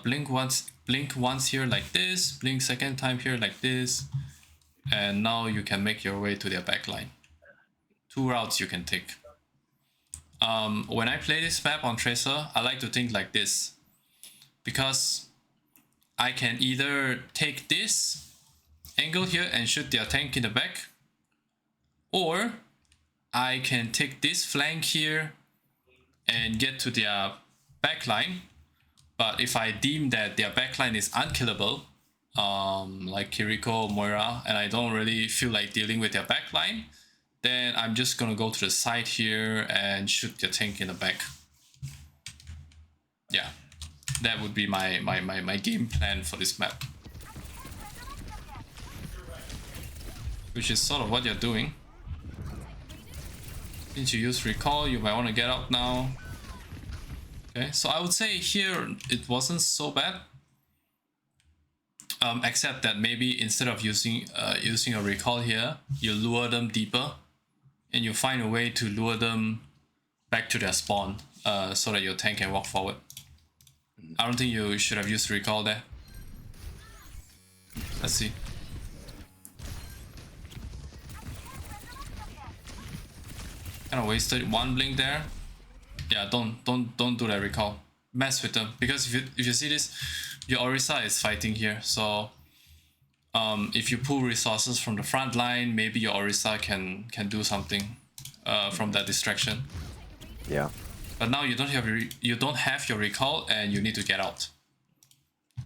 Blink once here like this, blink second time here like this, and now you can make your way to their backline. Two routes you can take. When I play this map on Tracer, I like to think like this, because I can either take this angle here and shoot their tank in the back, or I can take this flank here and get to their backline. But if I deem that their backline is unkillable, like Kiriko, Moira, and I don't really feel like dealing with their backline, then I'm just gonna go to the side here and shoot their tank in the back. Yeah, that would be my game plan for this map. Which is sort of what you're doing. Since you use recall, you might want to get out now. Okay, so I would say here it wasn't so bad. Except that maybe instead of using a recall here, you lure them deeper, and you find a way to lure them back to their spawn, so that your tank can walk forward. I don't think you should have used recall there. Let's see. Kind of wasted one blink there. Yeah, don't do that recall. Mess with them, because if you see this, your Orisa is fighting here. So if you pull resources from the front line, maybe your Orisa can do something from that distraction. Yeah. But now you don't have your recall, and you need to get out.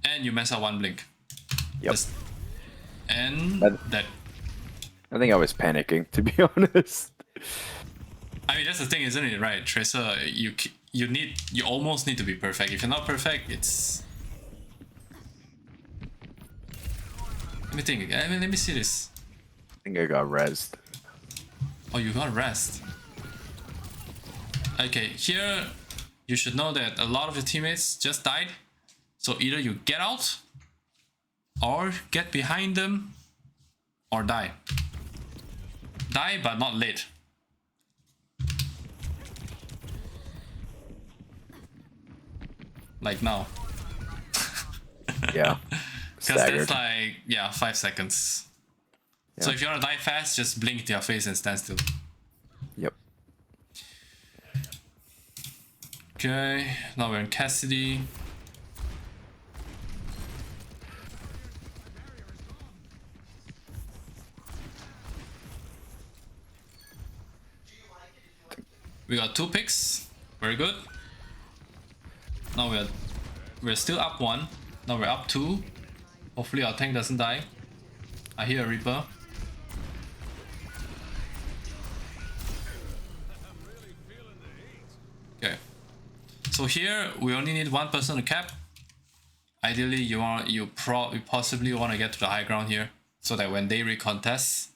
And you mess up one blink. Yep. And that. I think I was panicking, to be honest. I mean, that's the thing, isn't it? Right, Tracer, you almost need to be perfect. If you're not perfect, it's. Let me think. Let me see this. I think I got rezzed. Oh, you got rest. Okay, here you should know that a lot of your teammates just died. So either you get out, or get behind them, or die. Die, but not late. Like now. Yeah. Because that's like, yeah, 5 seconds. Yeah. So if you want to die fast, just blink to your face and stand still. Okay, now we're in Cassidy. We got 2 picks. Very good. Now we're still up 1. Now we're up 2. Hopefully our tank doesn't die. I hear a Reaper. Okay. So here we only need 1 person to cap. Ideally, you possibly want to get to the high ground here, so that when they recontest,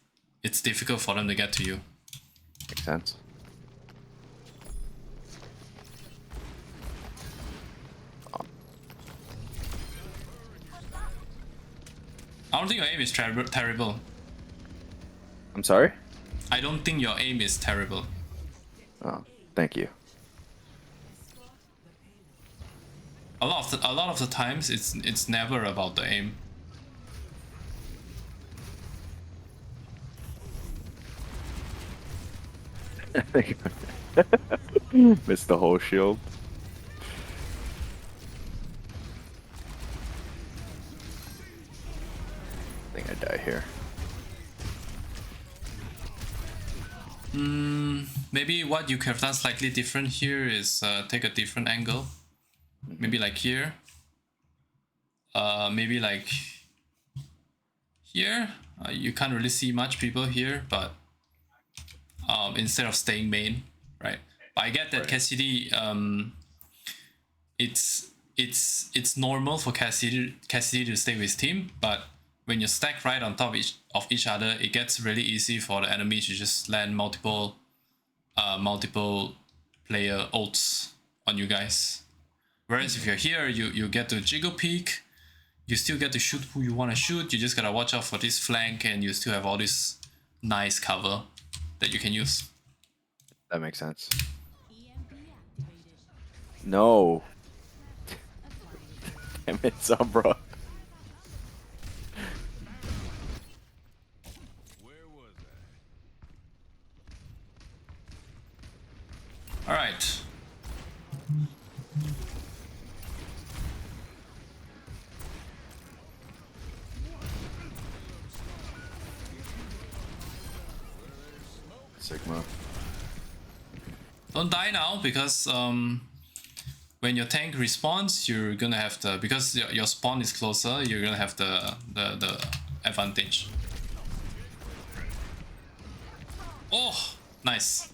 it's difficult for them to get to you. Makes sense. I don't think your aim is terrible. I'm sorry? I don't think your aim is terrible. Oh, thank you. A lot of the times, it's never about the aim. Missed the whole shield. I think I die here. Maybe what you could have done slightly different here is take a different angle. Maybe like here. Maybe like here. You can't really see much people here, but instead of staying main, right? But I get that Cassidy, it's normal for Cassidy to stay with team, but when you stack right on top of each other, it gets really easy for the enemy to just land multiple player ults on you guys. Whereas if you're here, you get to jiggle peek, you still get to shoot who you want to shoot, you just gotta watch out for this flank, and you still have all this nice cover that you can use. That makes sense. No. Damn it, Sombra. All right. Sigma. Don't die now, because when your tank respawns, you're gonna have the, because your spawn is closer, you're gonna have the advantage. Oh, nice.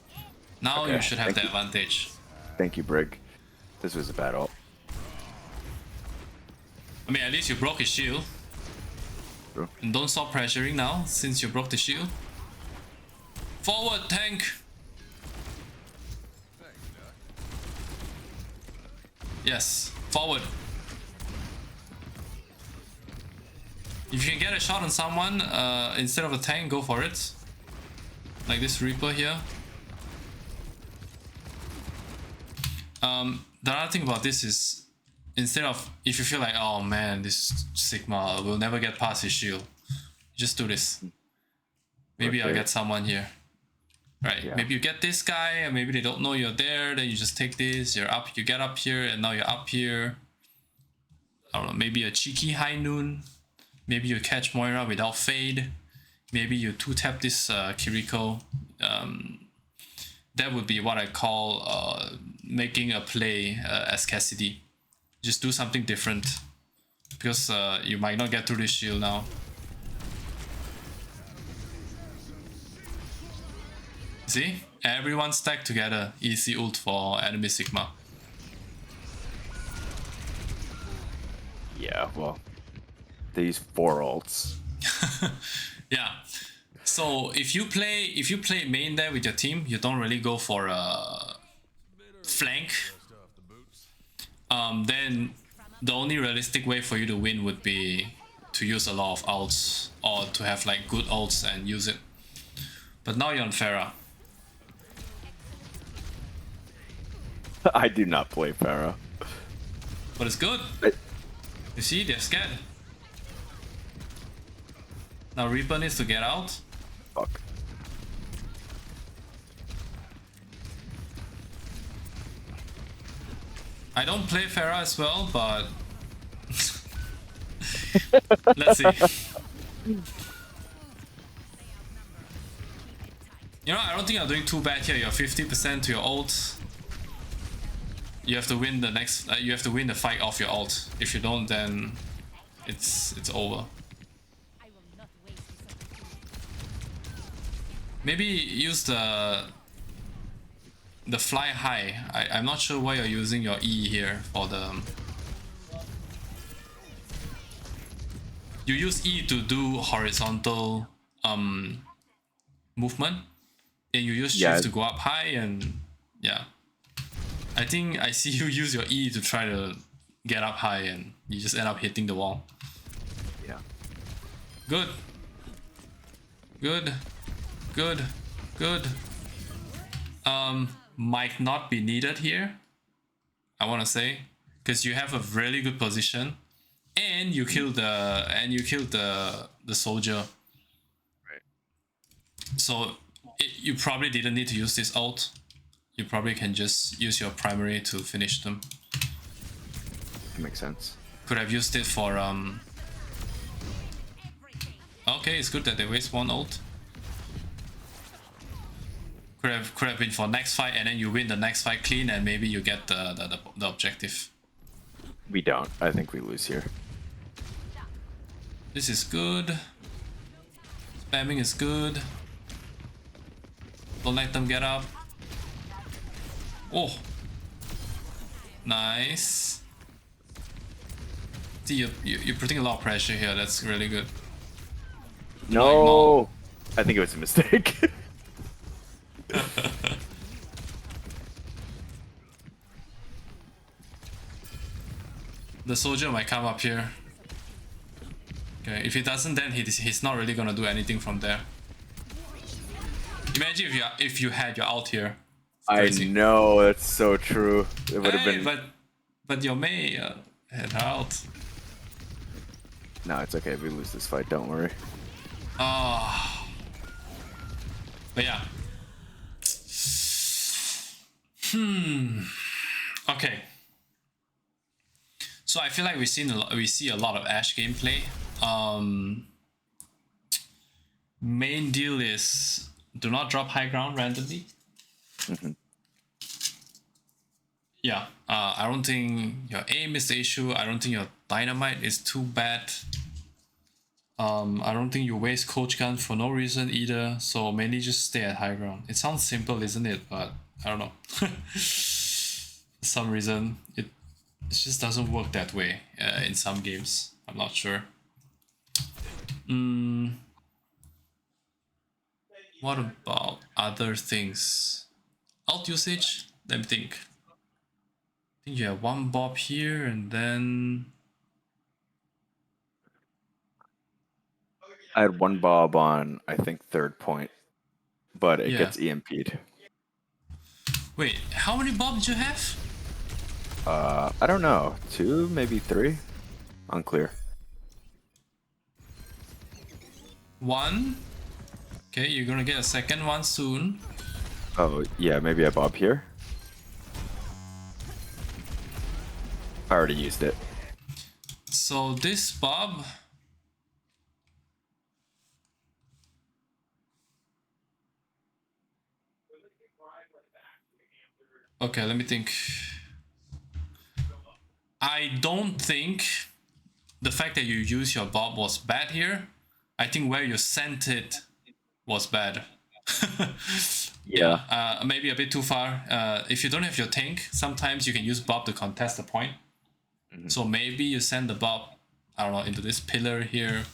Now Okay, you should have thank the you. advantage. Thank you, Brig. This was a bad ult. I mean, at least you broke his shield. True. And don't stop pressuring now, since you broke the shield. Forward, tank! Yes, forward. If you can get a shot on someone, instead of a tank, go for it. Like this Reaper here. The other thing about this is, instead of, if you feel like, oh man, this Sigma will never get past his shield, just do this. Maybe I'll Okay. get someone here. Right, Yeah. maybe you get this guy, and maybe they don't know you're there, then you just take this, you get up here, and now you're up here. I don't know, maybe a cheeky high noon. Maybe you catch Moira without fade. Maybe you 2-tap this Kiriko. That would be what I call making a play as Cassidy. Just do something different, because you might not get through this shield now. See? Everyone stacked together. Easy ult for enemy Sigma. Yeah, well, these 4 ults. Yeah. So if you play main there with your team, you don't really go for a flank. Then the only realistic way for you to win would be to use a lot of ults, or to have like good ults and use it. But now you're on Pharah. I do not play Pharah. But it's good. You see, they're scared. Now Reaper needs to get out. Fuck. I don't play Pharah as well, but let's see. You know, I don't think you're doing too bad here. You're 50% to your ult. You have to win the next. You have to win the fight off your ult. If you don't, then it's over. Maybe use the fly high. I'm not sure why you're using your E here for the. You use E to do horizontal movement, and you use shift to go up high, and yeah. I think I see you use your E to try to get up high, and you just end up hitting the wall. Yeah. Good. Good. Good. Good. Might not be needed here, I want to say, because you have a really good position, and you killed the soldier. Right. So you probably didn't need to use this ult. You probably can just use your primary to finish them. That makes sense. Could have used it for Okay, it's good that they waste one ult. Could have been for next fight, and then you win the next fight clean, and maybe you get the objective. We don't. I think we lose here. This is good. Spamming is good. Don't let them get up. Oh, nice. See, you're putting a lot of pressure here. That's really good. No, I think it was a mistake. The soldier might come up here. Okay, if he doesn't, then he's not really gonna do anything from there. Imagine if you had your ult here. I know, that's so true. It would have been. But your Mei had her ult. No, it's okay. We lose this fight. Don't worry. But yeah. Okay. So I feel like we see a lot of Ashe gameplay. Main deal is do not drop high ground randomly. Yeah, I don't think your aim is the issue. I don't think your dynamite is too bad. I don't think you waste coach gun for no reason either. So mainly just stay at high ground. It sounds simple, isn't it? But I don't know. For some reason, it just doesn't work that way in some games. I'm not sure. What about other things? Alt usage? Let me think. I think you have one bob here, and then I had one bob on, I think, third point, but it Yeah. gets EMP'd. Wait, how many bob did you have? I don't know. 2, maybe 3? Unclear. 1. Okay, you're gonna get a second one soon. Oh, yeah, maybe a bob here. I already used it. So this bob. Okay, let me think. I don't think the fact that you use your bob was bad here. I think where you sent it was bad. Yeah. Maybe a bit too far. If you don't have your tank, sometimes you can use bob to contest the point. So maybe you send the bob, I don't know, into this pillar here,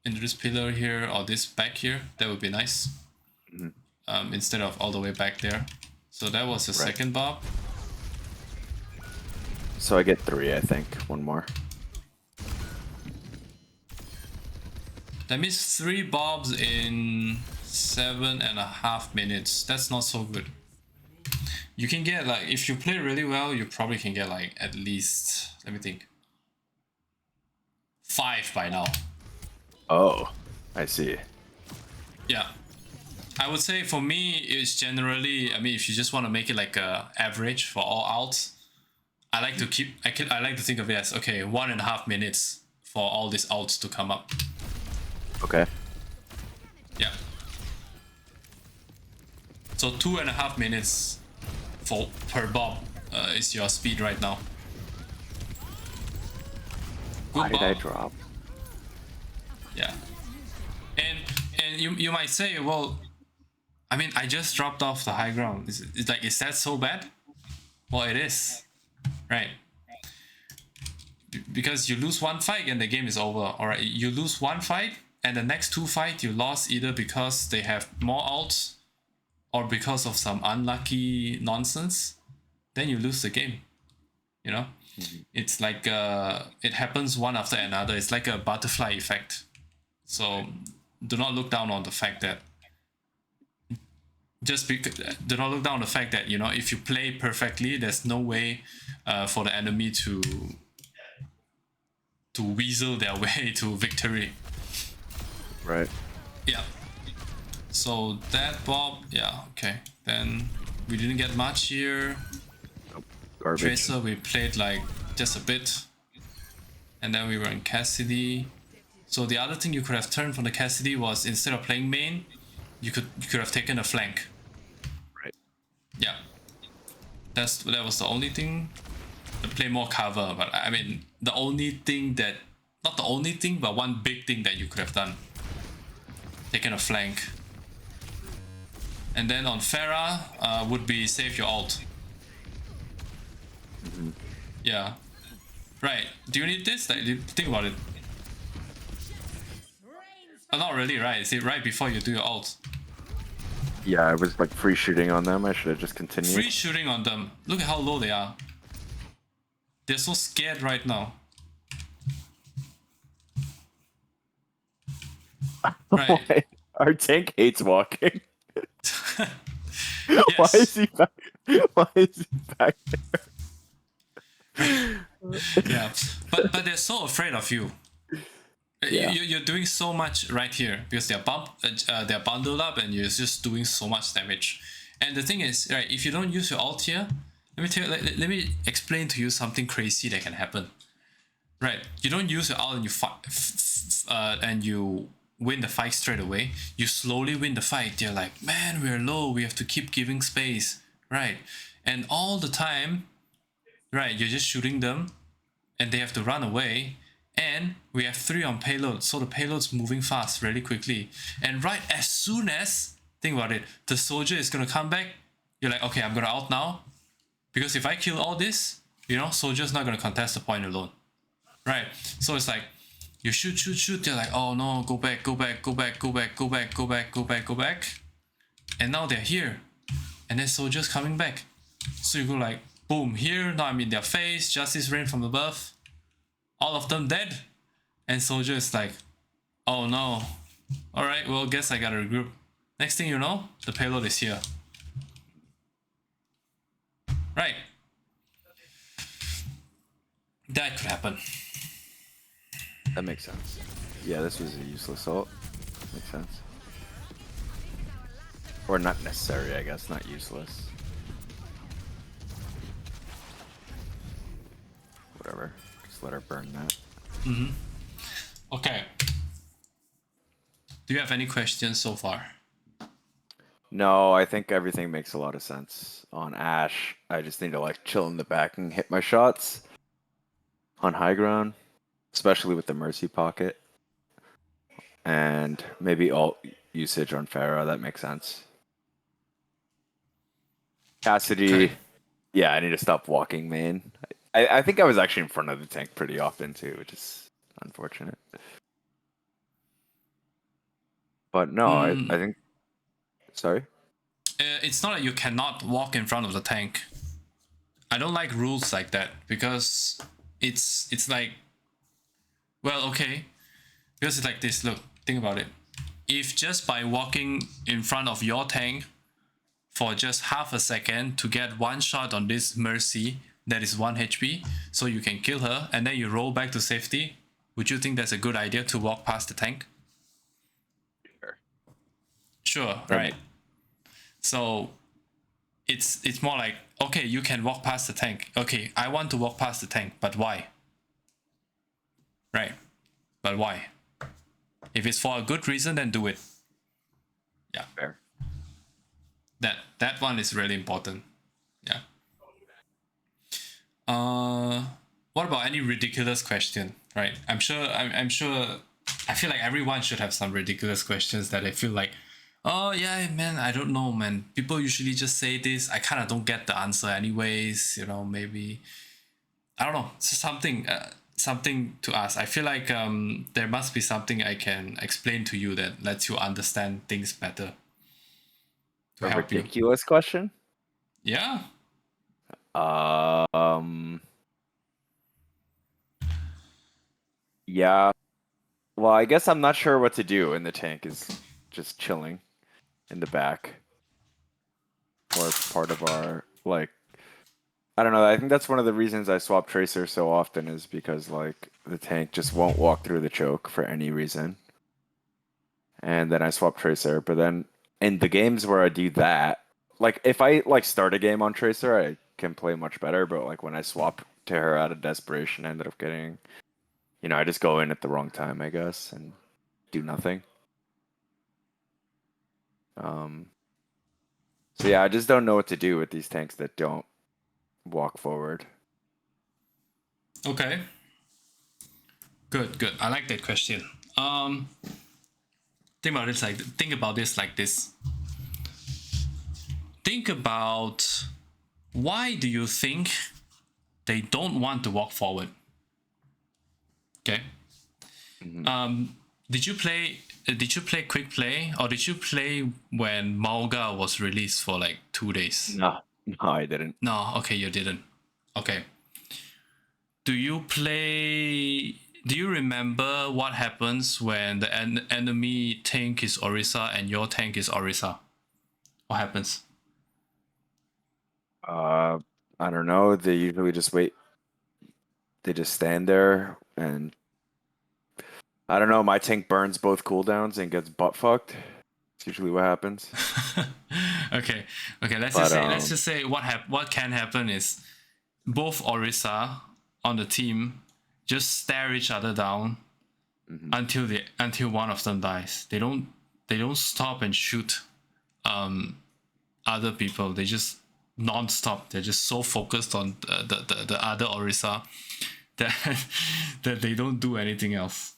or this back here. That would be nice. Instead of all the way back there. So that was the second bob. So I get 3, I think. One more. That means 3 bobs in 7.5 minutes. That's not so good. You can get like, if you play really well, you probably can get like at least, let me think, 5 by now. Oh, I see. Yeah. I would say for me, it's generally, I mean, if you just want to make it like a average for all outs, I like to keep. I like to think of it as okay, 1.5 minutes for all these ults to come up. Okay. Yeah. So 2.5 minutes for per bob is your speed right now. Why Good did I bob. drop? Yeah. And you might say, well, I mean, I just dropped off the high ground. It's like, is that so bad? Well, it is, right? Because you lose one fight and the game is over. All right, you lose one fight and the next two fights you lost either because they have more ults or because of some unlucky nonsense. Then you lose the game. You know, it's like it happens one after another. It's like a butterfly effect. So do not look down on the fact that do not look down on the fact that, you know, if you play perfectly, there's no way for the enemy to weasel their way to victory. Right. Yeah. So that Bob, yeah, okay. Then we didn't get much here. Garbage. Tracer, we played like just a bit. And then we were in Cassidy. So the other thing you could have turned from the Cassidy was, instead of playing main, you could have taken a flank. Right. Yeah. That was the only thing. To play more cover, but I mean, the only thing that, not the only thing, but one big thing that you could have done. Taken a flank. And then on Pharah, would be save your ult. Yeah. Right. Do you need this? Like, think about it. Oh, not really, right? Is it right before you do your ult? Yeah, I was like free shooting on them. I should have just continued. Free shooting on them. Look at how low they are. They're so scared right now. Right. Why? Our tank hates walking. Yes. Why is he back? Why is he back there? Yeah, but they're so afraid of you. Yeah. You're doing so much right here because they're bundled up and you're just doing so much damage. And the thing is, right, if you don't use your ult here, let me explain to you something crazy that can happen. Right, you don't use your ult and you and you win the fight straight away. You slowly win the fight. You're like, man, we're low. We have to keep giving space, right? And all the time, right, you're just shooting them, and they have to run away. And we have 3 on payload, so the payload's moving fast, really quickly. And right as soon as, think about it, the soldier is gonna come back, you're like, okay, I'm gonna ult now. Because if I kill all this, you know, soldier's not gonna contest the point alone. Right? So it's like, you shoot, they're like, oh no, go back. And now they're here. And then soldiers coming back. So you go like, boom, here, now I'm in their face, justice rain from above. All of them dead. And soldier is like, oh no. Alright, well, guess I gotta regroup. Next thing you know, the payload is here. Right. That could happen. That makes sense. Yeah, this was a useless ult. Makes sense. Or not necessary, I guess. Not useless. Whatever. Just let her burn that. Okay. Do you have any questions so far? No, I think everything makes a lot of sense. On Ashe, I just need to like chill in the back and hit my shots. On high ground, especially with the Mercy pocket. And maybe alt usage on Pharah, that makes sense. Cassidy, Okay. yeah, I need to stop walking main. I think I was actually in front of the tank pretty often too, which is unfortunate. But no, I think. Sorry? It's not that you cannot walk in front of the tank. I don't like rules like that because it's like, well, okay, because it's like this. Look, think about it. If just by walking in front of your tank for just half a second to get one shot on this Mercy that is 1 HP, so you can kill her, and then you roll back to safety, would you think that's a good idea to walk past the tank? Sure, right. So it's more like okay, you can walk past the tank. Okay, I want to walk past the tank, but why? Right. But why? If it's for a good reason, then do it. Yeah. Fair. That one is really important. Yeah. What about any ridiculous question? Right. I'm sure. I feel like everyone should have some ridiculous questions that I feel like, oh yeah, man, I don't know, man. People usually just say this. I kind of don't get the answer, anyways. You know, maybe I don't know. Something to ask. I feel like there must be something I can explain to you that lets you understand things better. To A help you. ridiculous question. Yeah. Yeah. Well, I guess I'm not sure what to do, and the tank is just chilling in the back, or part of our like. I don't know. I think that's one of the reasons I swap Tracer so often is because like the tank just won't walk through the choke for any reason, and then I swap Tracer. But then in the games where I do that, like if I like start a game on Tracer, I can play much better. But like when I swap to her out of desperation, I ended up getting, I just go in at the wrong time, I guess, and do nothing. So yeah, I just don't know what to do with these tanks that don't walk forward. Okay. Good. I like that question. Think about this like this. Think about why do you think they don't want to walk forward? Okay. Mm-hmm. Did you play? Did you play quick play, or did you play when Malga was released for like 2 days? No, no, I didn't. No. Okay, you didn't. Okay. Do you play? Do you remember what happens when the enemy tank is Orisa and your tank is Orisa? What happens? Uh, I don't know. They usually just wait. They just stand there, and I don't know. My tank burns both cooldowns and gets butt fucked. It's usually what happens. Okay. Let's But just say what can happen is both Orisa on the team just stare each other down mhm. until one of them dies. They don't stop and shoot other people. They just non-stop. They're just so focused on the other Orisa that that they don't do anything else.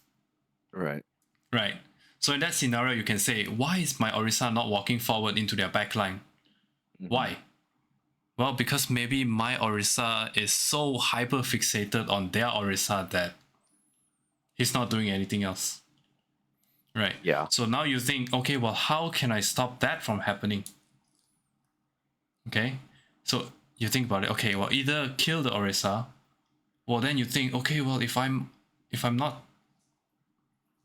Right. Right. So in that scenario, you can say, why is my Orisa not walking forward into their backline? Mhm. Why? Well, because maybe my Orisa is so hyper fixated on their Orisa that he's not doing anything else. Right. Yeah. So now you think, okay, well, how can I stop that from happening? Okay. So you think about it. Okay, well, either kill the Orisa, well, then you think, okay, well, if I'm not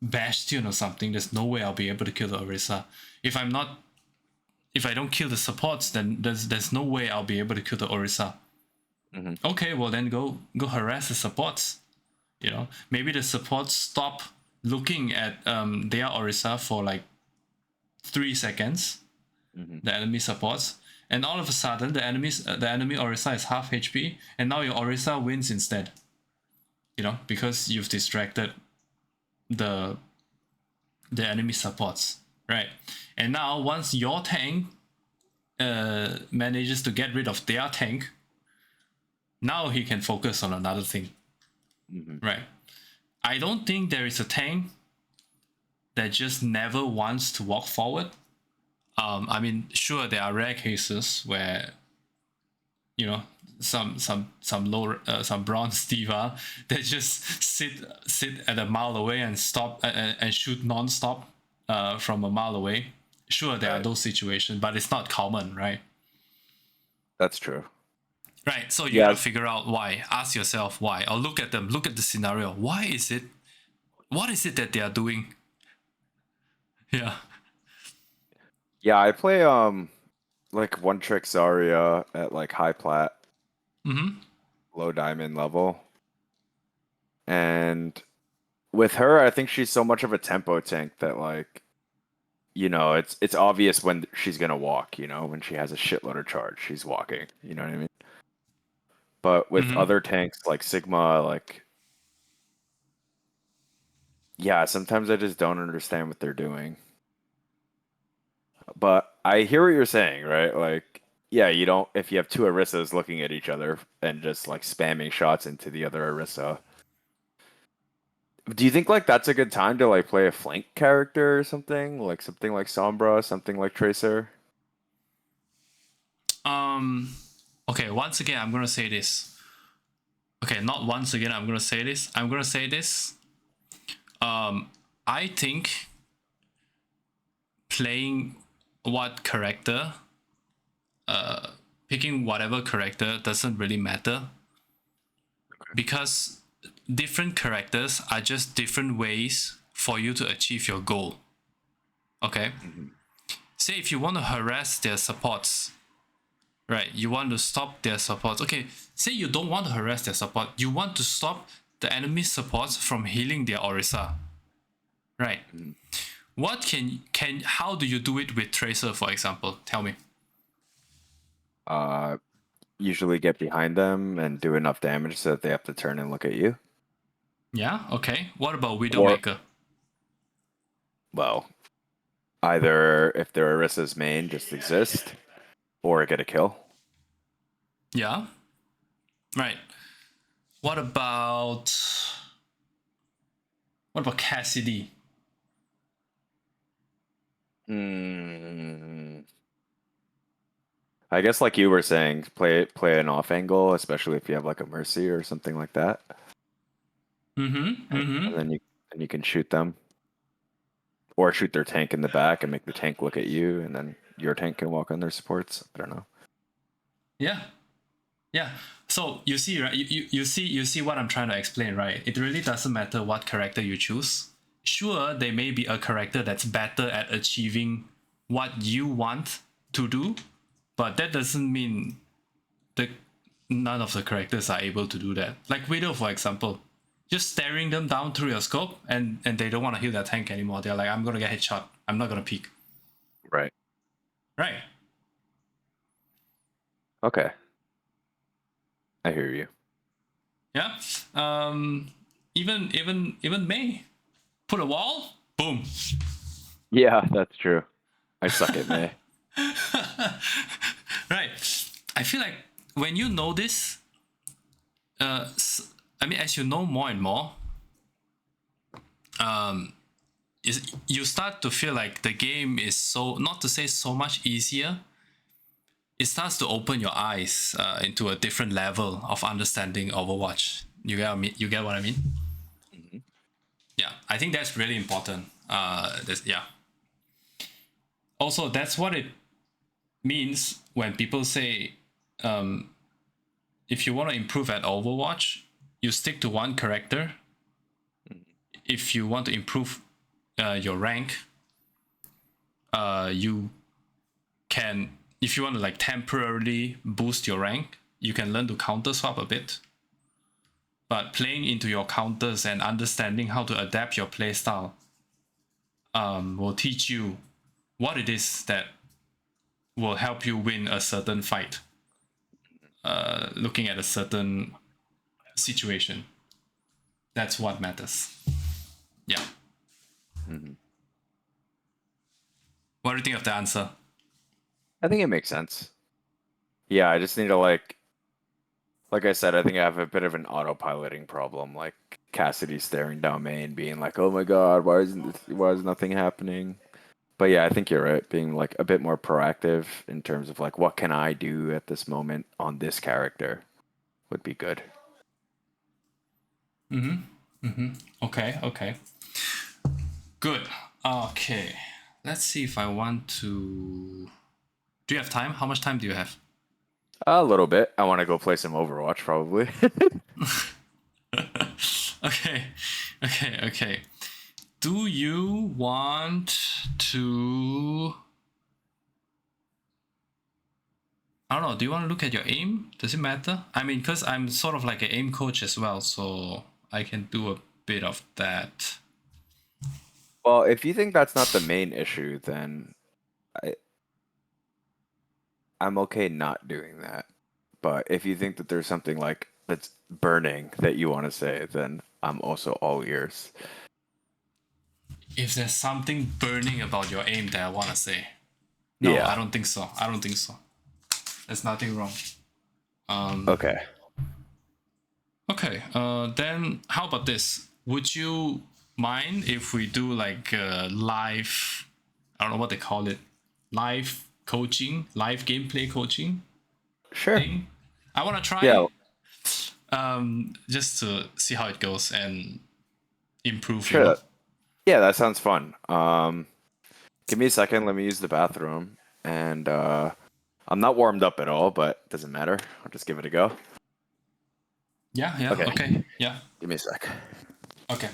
Bastion or something, there's no way I'll be able to kill the Orisa. If I don't kill the supports, then there's no way I'll be able to kill the Orisa. Mhm. Okay, well then go harass the supports. Maybe the supports stop looking at their Orisa for like 3 seconds. Mhm. The enemy supports, and all of a sudden the enemy Orisa is half HP, and now your Orisa wins instead. Because you've distracted the enemy supports, right? And now once your tank manages to get rid of their tank, now he can focus on another thing, Mhm. right? I don't think there is a tank that just never wants to walk forward. I mean, sure, there are rare cases where some bronze diva that just sit at a mile away and stop and shoot non-stop from a mile away. Sure, there are Right. those situations, but it's not common, right? That's true. Right. So you Yeah. gotta figure out why. Ask yourself why, or look at them. Look at the scenario. Why is it? What is it that they are doing? Yeah. Yeah. I play like one trick Zarya at like high plat, Mm-hmm. low diamond level, and with her, I think she's so much of a tempo tank that like you know, it's obvious when she's gonna walk. You know, when she has a shitload of charge, she's walking. You know what I mean? But with Mm-hmm. other tanks like Sigma, like yeah, sometimes I just don't understand what they're doing. But I hear what you're saying, right? Like, yeah, you don't if you have two Orissas looking at each other and just like spamming shots into the other Orissa. Do you think like that's a good time to like play a flank character or something like Sombra, something like Tracer? Okay, once again, I'm gonna say this. Okay, not once again, I'm gonna say this. I'm gonna say this. I think playing what character, picking whatever character doesn't really matter because different characters are just different ways for you to achieve your goal. Okay? Mm-hmm. Say if you want to harass their supports, right? You want to stop their supports. Okay, say you don't want to harass their support. You want to stop the enemy supports from healing their Orisa. Right. Mm-hmm. What can how do you do it with Tracer, for example? Tell me. Uh, Usually get behind them and do enough damage so that they have to turn and look at you. Yeah, okay. What about Or, Widowmaker? well, either if their Orissa's main just exist, or get a kill. Yeah. Right. What about Cassidy? Hmm. I guess like you were saying, play an off angle, especially if you have like a Mercy or something like that. Mm-hmm. And Mm-hmm. then you can shoot them. Or shoot their tank in the back and make the tank look at you, and then your tank can walk on their supports. I don't know. Yeah. Yeah. So you see, right? You see what I'm trying to explain, right? It really doesn't matter what character you choose. Sure, there may be a character that's better at achieving what you want to do, but that doesn't mean the none of the characters are able to do that. Like Widow, for example, just staring them down through your scope, and they don't want to heal their tank anymore. They're like, I'm gonna get headshot. I'm not gonna peek. Right. Right? Okay. I hear you. Yeah. Even May put a wall. Boom. Yeah, that's true. I suck at May. Right. I feel like when you know this, I mean, as you know more and more, you start to feel like the game is so, not to say so much easier, it starts to open your eyes into a different level of understanding Overwatch. You get what I mean? You get what I mean? Mm-hmm. Yeah, I think that's really important. Yeah. Also, that's what it means when people say, if you want to improve at Overwatch, you stick to one character. If you want to improve your rank, you can, if you want to like temporarily boost your rank, you can learn to counter swap a bit. But playing into your counters and understanding how to adapt your playstyle will teach you what it is that will help you win a certain fight. Looking at a certain situation, that's what matters. Yeah. Mm-hmm. What do you think of the answer? I think it makes sense. Yeah, I just need to like I said, I think I have a bit of an autopiloting problem. Like Cassidy staring down main, being like, "Oh my God, why is nothing happening?" But yeah, I think you're right. Being like a bit more proactive in terms of like, what can I do at this moment on this character would be good. Okay, okay. Good. Okay. Let's see if I want to. Do you have time? How much time do you have? A little bit. I want to go play some Overwatch, probably. Okay, okay, okay. Do you want to? I don't know. Do you want to look at your aim? Does it matter? I mean, because I'm sort of like an aim coach as well, so I can do a bit of that. Well, if you think that's not the main issue, then I I'm okay not doing that. But if you think that there's something like that's burning that you want to say, then I'm also all ears. If there's something burning about your aim that I wanna say, no, Yeah. I don't think so. I don't think so. There's nothing wrong. Okay. Okay. Then how about this? Would you mind if we do like live? I don't know what they call it. Live coaching, live gameplay coaching Sure. thing. I want to Yeah. try just to see how it goes and improve. You know. Sure. Yeah, that sounds fun. Give me a second. Let me use the bathroom. And I'm not warmed up at all, but doesn't matter. I'll just give it a go. Yeah. Yeah. Okay. Okay. Yeah. Give me a sec. Okay.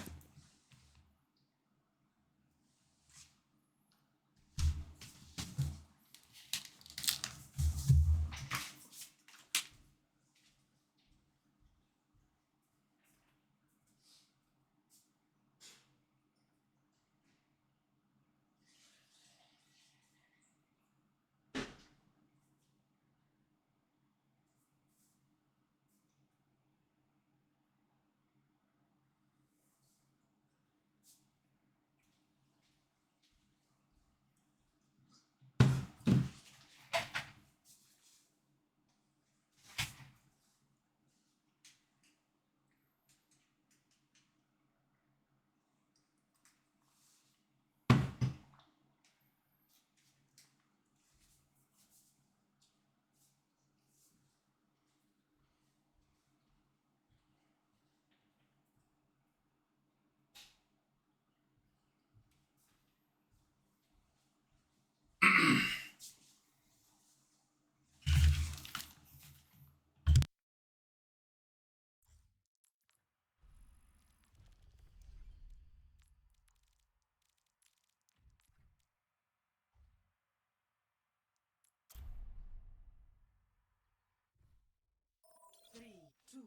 Three, two,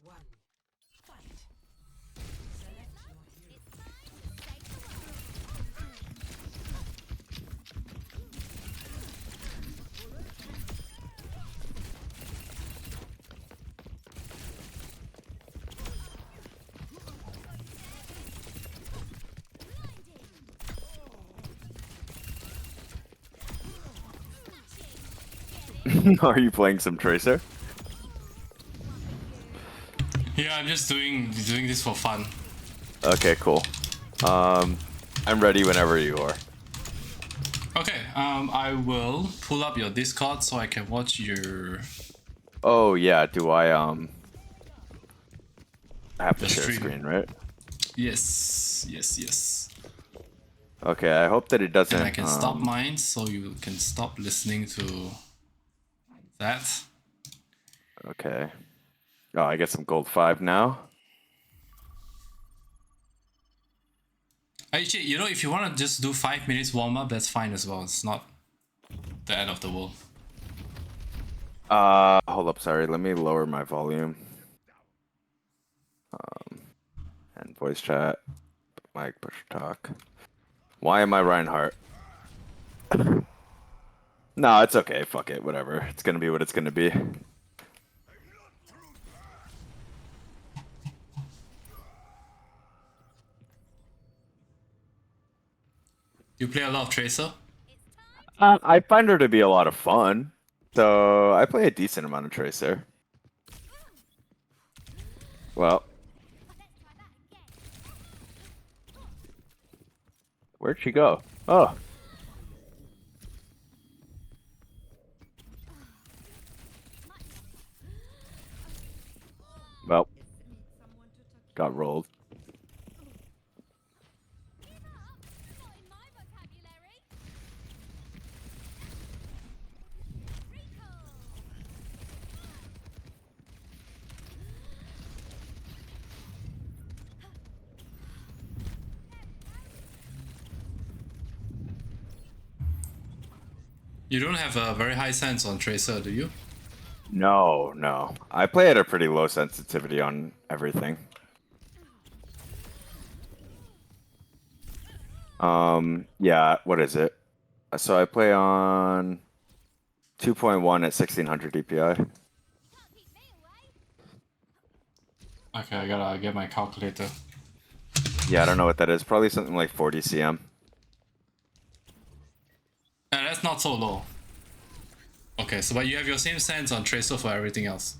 one, fight. Select your hero. Are you playing some Tracer? Yeah, I'm just doing this for fun. Okay, cool. I'm ready whenever you are. Okay. I will pull up your Discord so I can watch your Oh yeah, do I have to the share stream. screen, right? Yes. Yes. Yes. Okay, I hope that it And I doesn't can stop mine so you can stop listening to that. okay. Oh, I get some gold 5 now. Actually, you know, if you want to just do 5 minutes warm up, that's fine as well. It's not the end of the world. Hold up, sorry. Let me lower my volume. And voice chat, mic, push talk. Why am I Reinhardt? No, it's okay. Fuck it. Whatever. It's gonna be what it's gonna be. You play a lot of Tracer? I find her to be a lot of fun, so I play a decent amount of Tracer. Well, where'd she go? Oh. Well, got rolled. You don't have a very high sense on Tracer, do you? No, no. I play at a pretty low sensitivity on everything. Yeah, what is it? So I play on 2.1 at 1600 DPI. Okay, I gotta get my calculator. Yeah, I don't know what that is. Probably something like 40 cm. And that's not so low. Okay, so but you have your same sense on Tracer for everything else.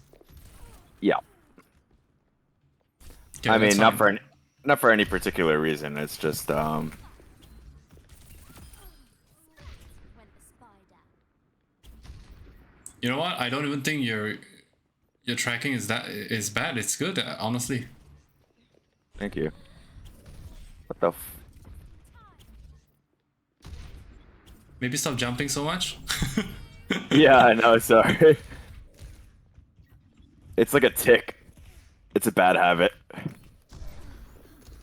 Yeah. Okay, I that's mean, not fine. for not for any particular reason. It's just Went the spider. You know what? I don't even think your tracking is bad. It's good, honestly. thank you. What the f Maybe stop jumping so much. Yeah, I know, sorry. It's like a tick. It's a bad habit.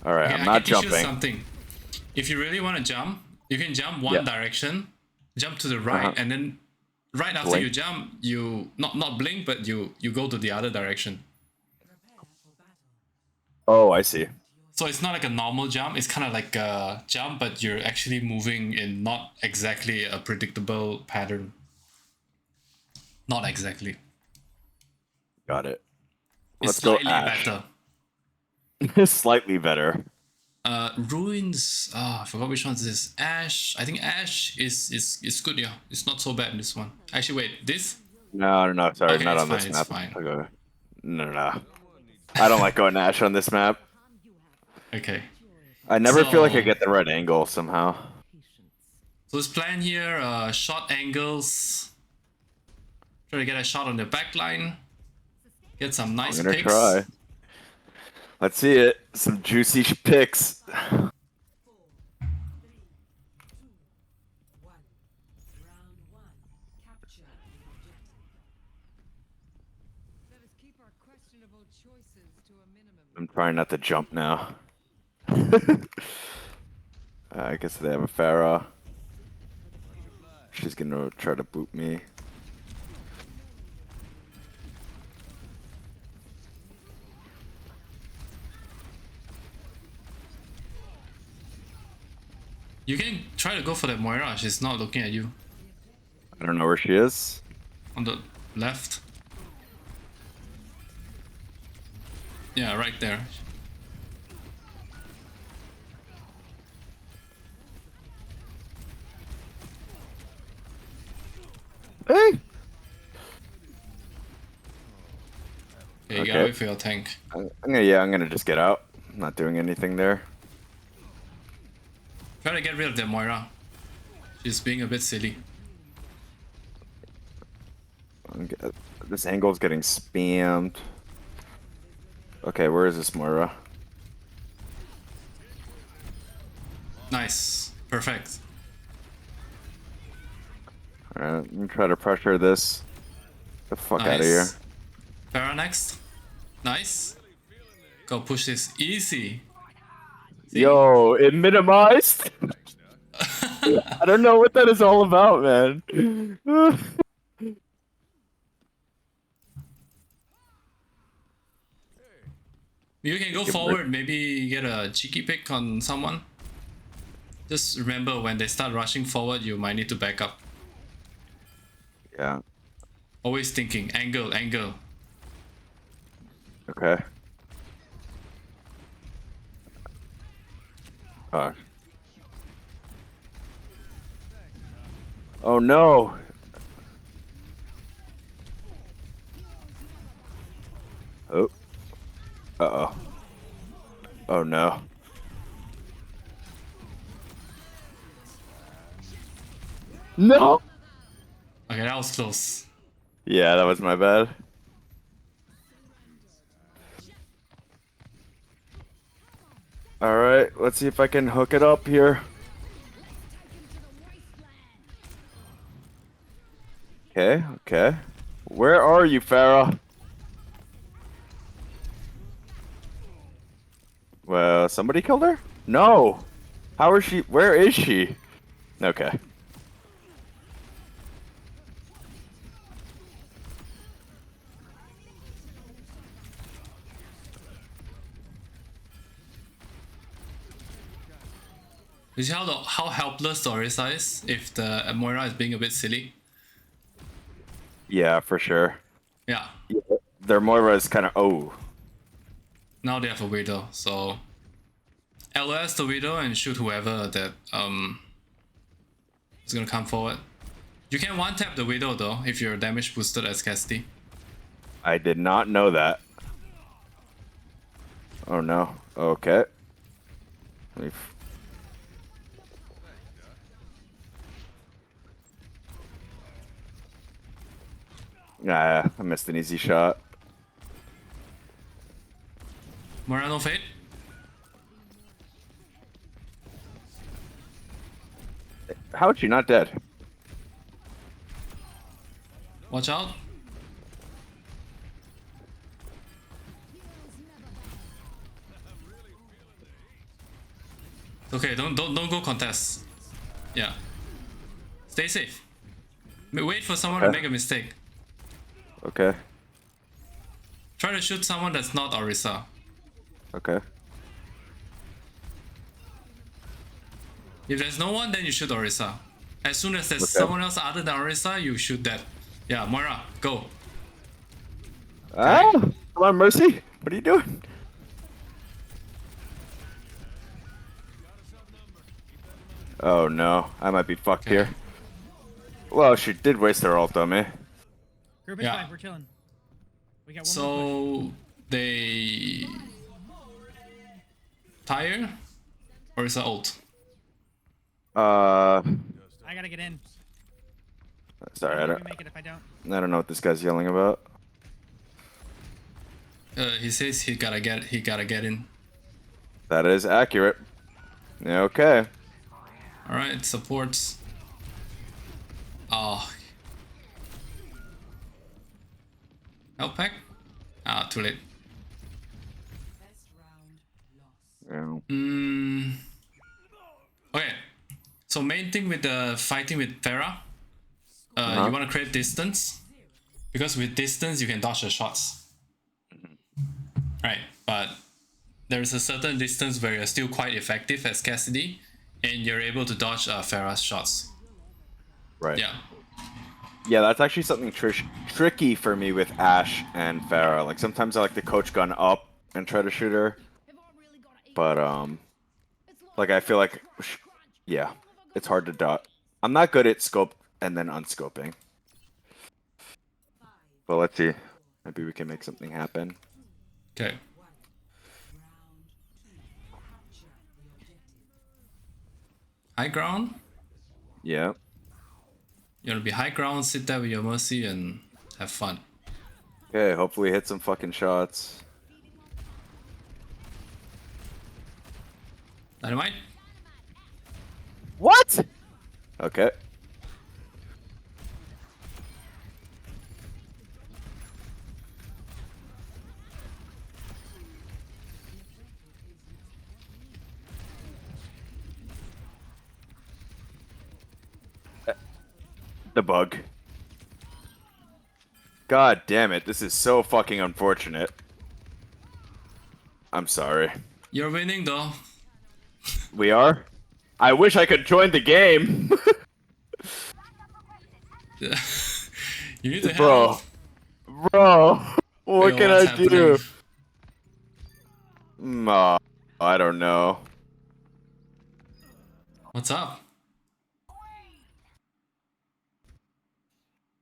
All right, Okay, I'm I not can teach you jumping. something. If you really want to jump, you can jump one Yeah. direction, jump to the right, Uh-huh. and then right after Blink. you jump, you not blink, but you go to the other direction. Oh, I see. So it's not like a normal jump. It's kind of like a jump, but you're actually moving in not exactly a predictable pattern. Not exactly. Got it. It's Let's go slightly Ash. better. Slightly better. Ruins. I forgot which one is this. Ash. I think Ash is good. Yeah, it's not so bad in this one. Actually, wait. This. No, no, sorry, Okay, not it's on fine. this It's map. fine. Okay. No, no, no. I don't like going Ash on this map. Okay. I never feel like I So- get the right angle somehow. So this plan here, shot angles. Try to get a shot on the back line. Get some I'm nice gonna picks. try. Let's see it. Some juicy picks. Let us keep our questionable choices to a minimum. I'm trying not to jump now. I guess they have a Pharah. She's gonna try to boot me. You can try to go for that Moira. She's not looking at you. I don't know where she is. On the left. Yeah, right there. Hey! Okay, you Okay. gotta wait for your tank. I'm gonna just get out. I'm not doing anything there. Try to get rid of that Moira. She's being a bit silly. This angle's getting spammed. Okay, where is this Moira? Nice. Perfect. Alright, I'm gonna try to pressure this. Get the fuck out of here. Nice. Pharah next. Nice. Go push this easy. See? Yo, it minimized? I don't know what that is all about, man. You can go forward, maybe get a cheeky pick on someone. Just remember when they start rushing forward, you might need to back up. Yeah, Always thinking, angle, angle. okay. Oh no! Oh. Uh-oh. Oh no. No! Okay, that was close. Yeah, that was my bad. Alright, let's see if I can hook it up here. Okay, okay. Where are you, Farah? Well, somebody killed her? No! How is she? Where is she? Okay. You see how helpless the Orisa is if the Moira is being a bit silly? Yeah, for sure. Yeah. Yeah, their Moira is kind of Now they have a Widow, so LOS the Widow and shoot whoever that is gonna come forward. You can one tap the Widow though if you're damage boosted as Cassidy. I did not know that. Oh no. Okay. Ah, I missed an easy shot. Moira no fade. How is she not dead? Watch out. Okay, don't go contest. Yeah. Stay safe. Wait for someone to Okay. make a mistake. Okay. Try to shoot someone that's not Orisa. Okay. If there's no one, then you shoot Orisa. As soon as there's Okay. someone else other than Orisa, you shoot that. Yeah, Moira, go. Ah! Come on, Mercy. What are you doing? Oh no, I might be fucked Okay. here. Well, she did waste her ult on me. Group is Yeah. fine. We're chilling. We got one more So they tire or is it ult? Uh, push. I gotta get in. sorry, I I'll don't, make it if I don't. I don't know what this guy's yelling about. He says he gotta get in. That is accurate. Yeah, okay. All right, supports. Oh, help pack. Ah, too late. Yeah. Okay, so main thing with the fighting with Pharah, Uh-huh. you want to create distance because with distance you can dodge the shots. Right, but there is a certain distance where you're still quite effective as Cassidy, and you're able to dodge Pharah's shots. Right. Yeah. Yeah, that's actually something tricky for me with Ashe and Farah. Like sometimes I like to coach gun up and try to shoot her, but like I feel like, yeah, it's hard to dot. I'm not good at scope and then unscoping. But let's see, maybe we can make something happen. Okay. High ground. Yeah. You wanna be high ground, sit there with your Mercy, and have fun. Okay, hopefully hit some fucking shots. Dynamite. What? Okay. The bug. God damn it, this is so fucking unfortunate. I'm sorry. You're winning though. We are? I wish I could join the game. You need to Bro. help. Bro, what Yo, can what's I do? happening? I don't know. What's up?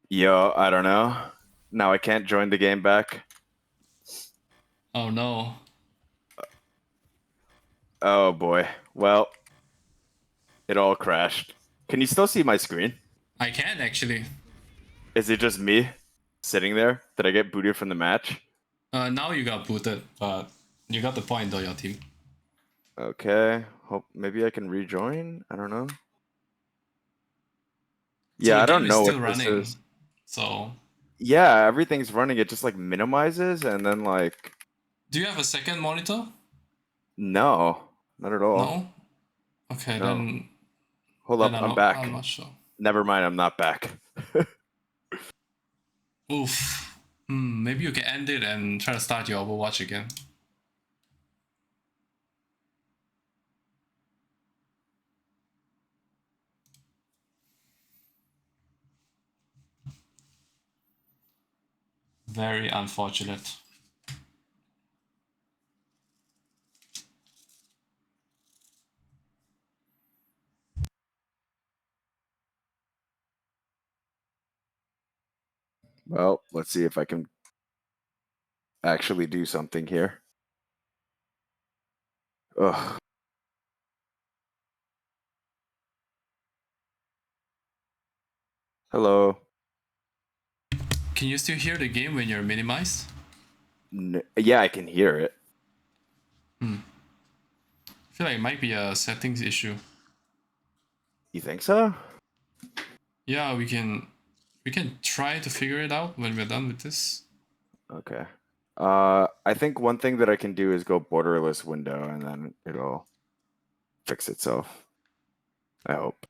Yo, I don't know. Now I can't join the game back. Oh no. Oh boy. Well, it all crashed. Can you still see my screen? I can actually. Is it just me sitting there? Did I get booted from the match? Now you got booted, but you got the point though, your team. Okay. Hope maybe I can rejoin. I don't know. So Yeah, the I don't game know is still what this running. is. So Yeah, everything's running. It just like minimizes and then like do you have a second monitor? no, not at all. No? Okay, No. then Hold up, then I'm back. I'm not sure. Never mind, I'm not back. Oof. Maybe you can end it and try to start your Overwatch again. Very unfortunate. Well, let's see if I can actually do something here. Ugh. Hello. Can you still hear the game when you're minimized? Yeah, I can hear it. I feel like it might be a settings issue. You think so? Yeah, we can try to figure it out when we're done with this. Okay. I think one thing that I can do is go borderless window, and then it'll fix itself. I hope.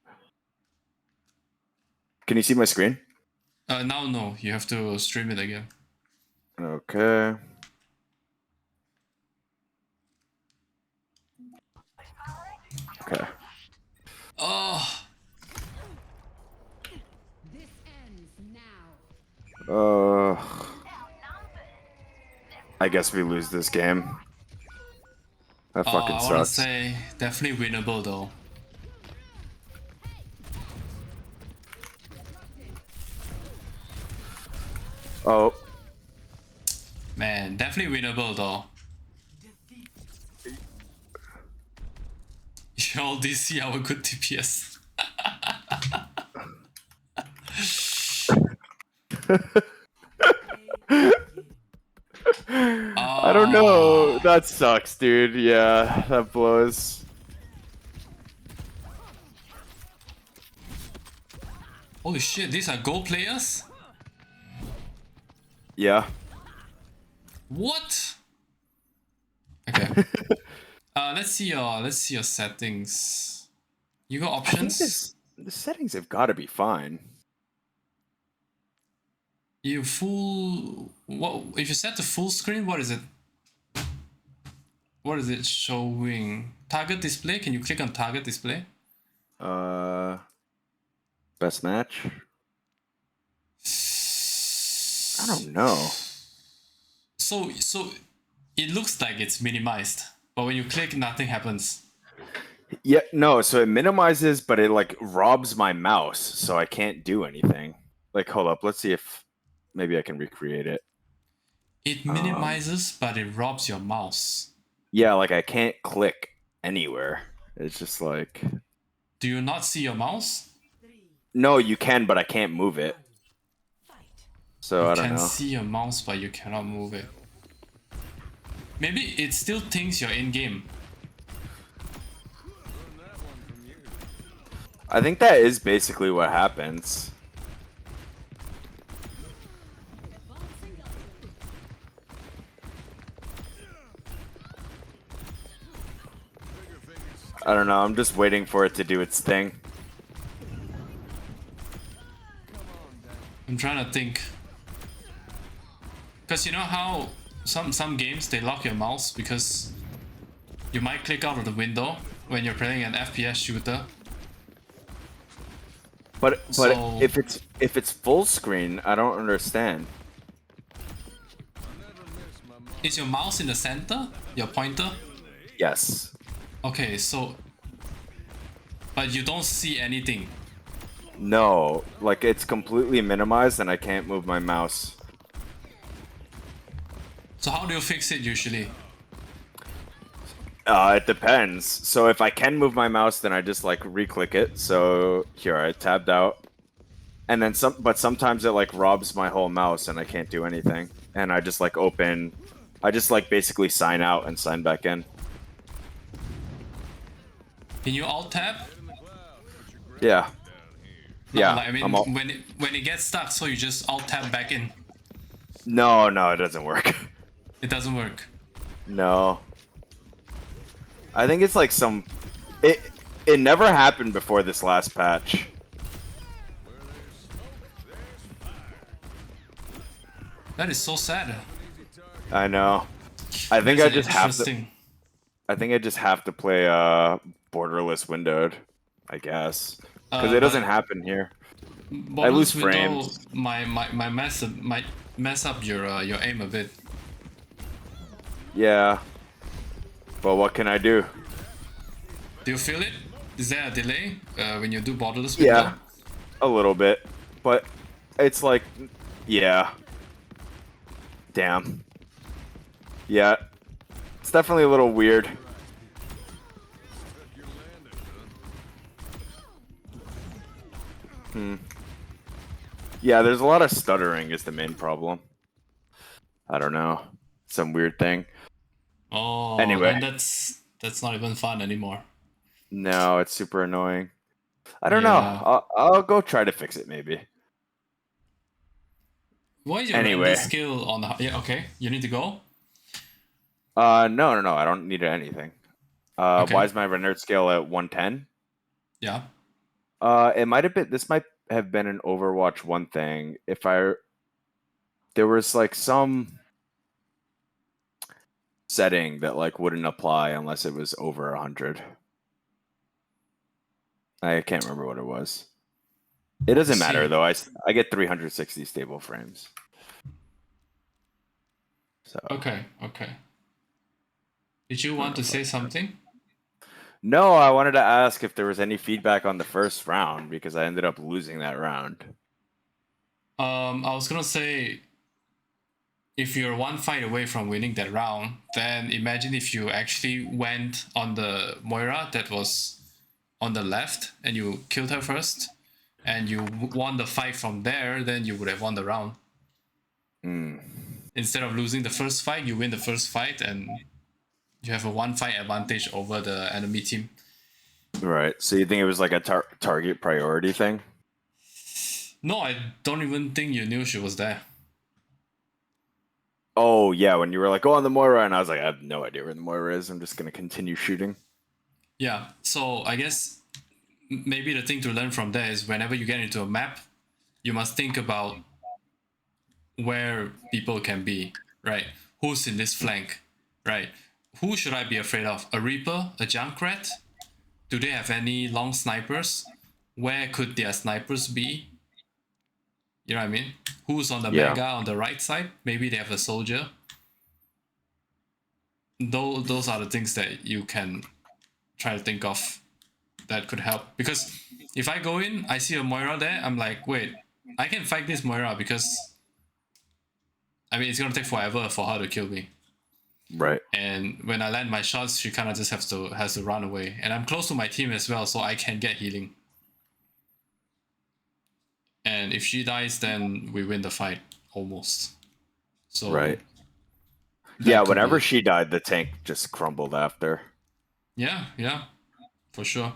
Can you see my screen? Now no, you have to stream it again. Okay. Okay. Oh, This ends now. I guess we lose this game. That fucking I wanna sucks. say definitely winnable though. Oh, Man, definitely winnable though. Y'all DC our good DPS. I don't know. That sucks, dude. Yeah, that blows. Holy shit, these are Go players? Yeah. What? Okay. Let's see your settings. You got I think options? the settings have got to be fine. You full what if you set to full screen, what is it? What is it showing? Target display? Can you click on target display? Best match? I don't know. So it looks like it's minimized, but when you click, nothing happens. Yeah, no, so it minimizes, but it like robs my mouse, so I can't do anything. Like, hold up, let's see if maybe I can recreate it. It minimizes, but it robs your mouse. Yeah, like I can't click anywhere. It's just like, Do you not see your mouse? no, you can, but I can't move it. So You I don't can know. see your mouse, but you cannot move it. Maybe it still thinks you're in game. I think that is basically what happens. I don't know. I'm just waiting for it to do its thing. I'm trying to think. Because you know how some games they lock your mouse because you might click out of the window when you're playing an FPS shooter. But So- if it's full screen, I don't understand. Is your mouse in the center? Your pointer? Yes. Okay, so but you don't see anything. No, like it's completely minimized and I can't move my mouse. So how do you fix it usually? It depends. So if I can move my mouse, then I just like re-click it. So here I tabbed out, and then but sometimes it like robs my whole mouse and I can't do anything. And I just like I just like basically sign out and sign back in. Can you alt tab? Yeah. No, Yeah. like, I mean I'm all... when it gets stuck, so you just alt tab back in. No, it doesn't work. It doesn't work. No. I think it's like some. It never happened before this last patch. That is so sad. I know. I think That's I just have to. interesting. I think I just have to play borderless windowed. I guess because it But doesn't happen here. Borderless window frames. might mess up your aim a bit. Yeah. But what can I do? Do you feel it? Is there a delay when you do borderless window? Yeah, a little bit. But it's like, yeah. Damn. Yeah. It's definitely a little weird. Yeah, there's a lot of stuttering is the main problem. I don't know. Some weird thing. Oh, Anyway. then that's not even fun anymore. No, it's super annoying. I don't know. Yeah. I'll go try to fix it maybe. Why is your render Anyway. skill on the... Yeah, okay. You need to go? No. I don't need anything. Okay. Why is my render scale at 110? Yeah. It might have been. This might have been an Overwatch 1 thing. There was like some setting that like wouldn't apply unless it was over 100. I can't remember what it was. It doesn't matter See. though. I get 360 stable frames. So Okay. Did you want to say something? no, I wanted to ask if there was any feedback on the first round because I ended up losing that round. I was gonna say, if you're one fight away from winning that round, then imagine if you actually went on the Moira that was on the left and you killed her first, and you won the fight from there, then you would have won the round. Instead of losing the first fight, you win the first fight and you have a one fight advantage over the enemy team. Right. So you think it was like a target priority thing? No, I don't even think you knew she was there. Oh yeah, when you were like, "Oh, on the Moira," and I was like, "I have no idea where the Moira is. I'm just gonna continue shooting." Yeah, so I guess maybe the thing to learn from there is whenever you get into a map, you must think about where people can be, right? Who's in this flank, right? Who should I be afraid of? A Reaper? A Junkrat? Do they have any long snipers? Where could their snipers be? You know what I mean? Who's on the Yeah. Mega on the right side? Maybe they have a soldier. Those are the things that you can try to think of that could help. Because if I go in, I see a Moira there, I'm like, wait, I can fight this Moira because I mean it's gonna take forever for her to kill me. Right. And when I land my shots, she kind of just has to run away. And I'm close to my team as well, so I can get healing. And if she dies, then we win the fight almost. So Right. that Yeah. could Whenever be... she died, the tank just crumbled after. Yeah, for sure.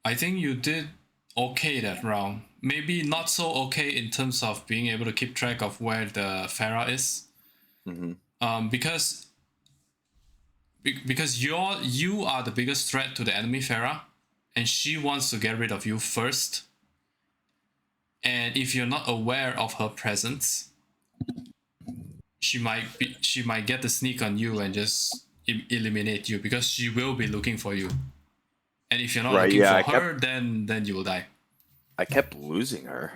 I think you did okay that round. Maybe not so okay in terms of being able to keep track of where the Pharah is. Because you are the biggest threat to the enemy Pharah, and she wants to get rid of you first. And if you're not aware of her presence, she might get the sneak on you and just eliminate you because she will be looking for you. And if you're not Right, looking yeah, for her, then you will die. I kept losing her.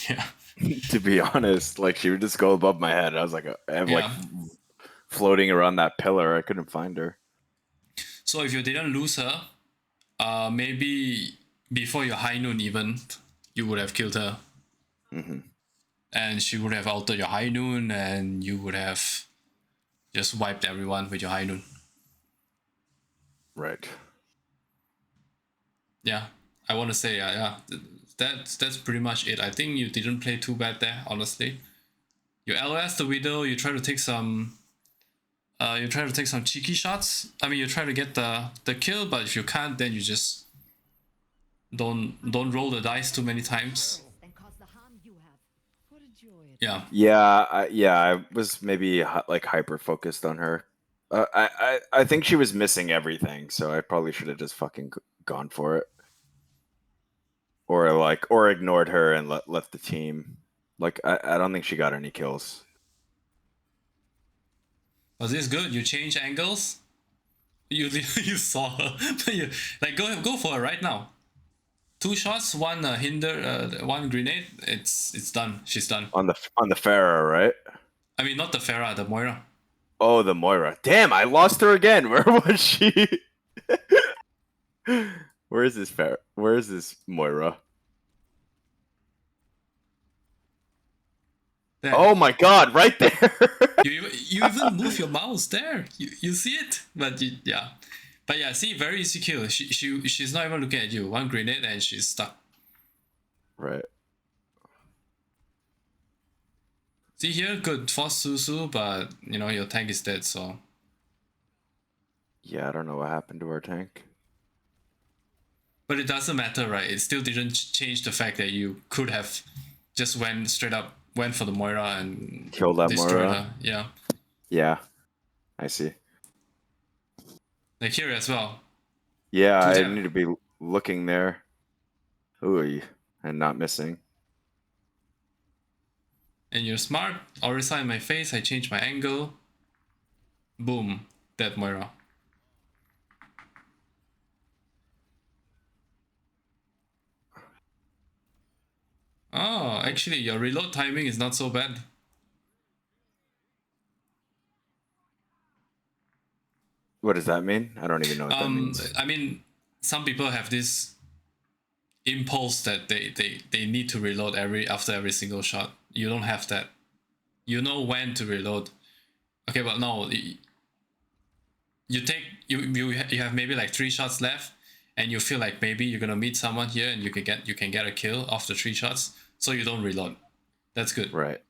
Yeah. To be honest, like she would just go above my head. I was like, I'm like Yeah. floating around that pillar. I couldn't find her. So if you didn't lose her, maybe before your high noon even, you would have killed her. And she would have altered your high noon, and you would have just wiped everyone with your high noon. Right. Yeah, I want to say, yeah, that's pretty much it. I think you didn't play too bad there, honestly. You LOS the widow. You try to take some. You try to take some cheeky shots. I mean, you try to get the kill, but if you can't, then you just don't roll the dice too many times. And cause the harm you have. What a joy it Yeah. Yeah, I was maybe like hyper focused on her. I think she was missing everything, so I probably should have just fucking gone for it, or ignored her and left the team. Like I don't think she got any kills. Was this good? You change angles? You you saw her. You, like go for it right now. 2 shots, one one grenade. It's done. She's done. On the Pharah, right? I mean, not the Pharah, the Moira. Oh, the Moira. Damn, I lost her again. Where was she? Where is this Pharah? Where is this Moira? There. Oh my god, right there. You even move your mouse there. You see it, but yeah, but yeah. See, very easy kill. She's not even looking at you. One grenade and she's stuck. Right. See here, good force Susu, but you know your tank is dead. So Yeah, I don't know what happened to our tank. but it doesn't matter, right? It still didn't change the fact that you could have just went for the Moira and Kill that destroyed Moira. her. Yeah, Yeah, I see. like here as well. Yeah, Do I that. need to be looking there. Ooh, and not missing. And you're smart. Orisa in my face. I changed my angle. Boom, dead Moira. Oh, actually, your reload timing is not so bad. What does that mean? I don't even know what that means. I mean, some people have this impulse that they need to reload after every single shot. You don't have that. You know when to reload. Okay, but no, you have maybe like 3 shots left, and you feel like maybe you're gonna meet someone here, and you can get a kill after 3 shots, so you don't reload. That's good. Right.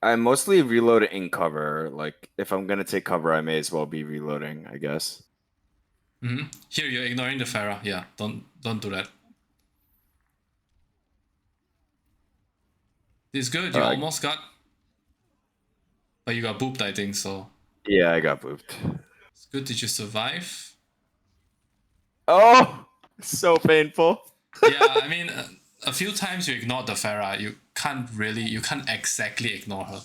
I mostly reload in cover. Like, if I'm gonna take cover, I may as well be reloading, I guess. Here you're ignoring the Pharah. Yeah, don't do that. This is good. You almost got, but you got booped, I think. So Yeah, I got booped. it's good. Did you survive? Oh, so painful. Yeah, I mean, a few times you ignored the Pharah. You can't exactly ignore her.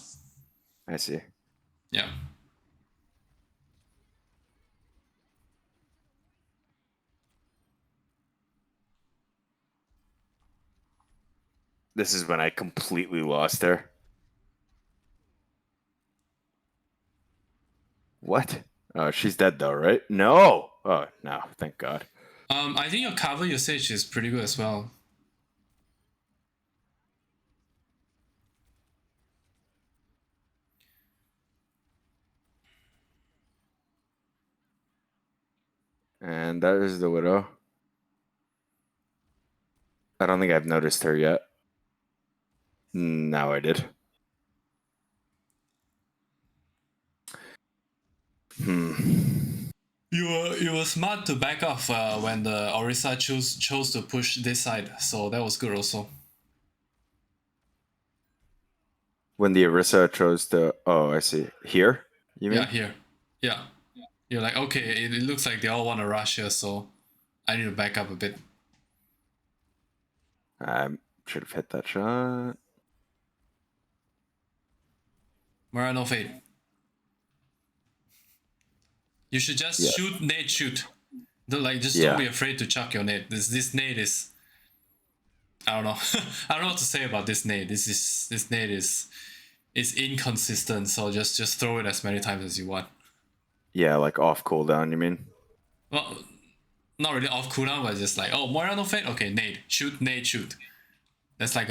I see. Yeah. This is when I completely lost her. What? Oh, she's dead though, right? No. Oh, no. Thank God. I think your cover usage is pretty good as well. And that is the widow. I don't think I've noticed her yet. Now I did. You were smart to back off when the Orisa chose to push this side, so that was good also. When the Orisa chose to... Oh, I see. Here? You mean? Yeah, here. Yeah. You're like, okay, it looks like they all want to rush here, so I need to back up a bit. I should have hit that shot. Mara, no fade. You should just shoot, nade, shoot. Just don't be afraid to chuck your nade. This nade is... I don't know. I don't know what to say about this nade. This nade is inconsistent, so just throw it as many times as you want. Yeah, like off cooldown, you mean? Well, not really off cooldown, but just like, oh, Moira no fade? Okay, nade. Shoot, nade, shoot. It's like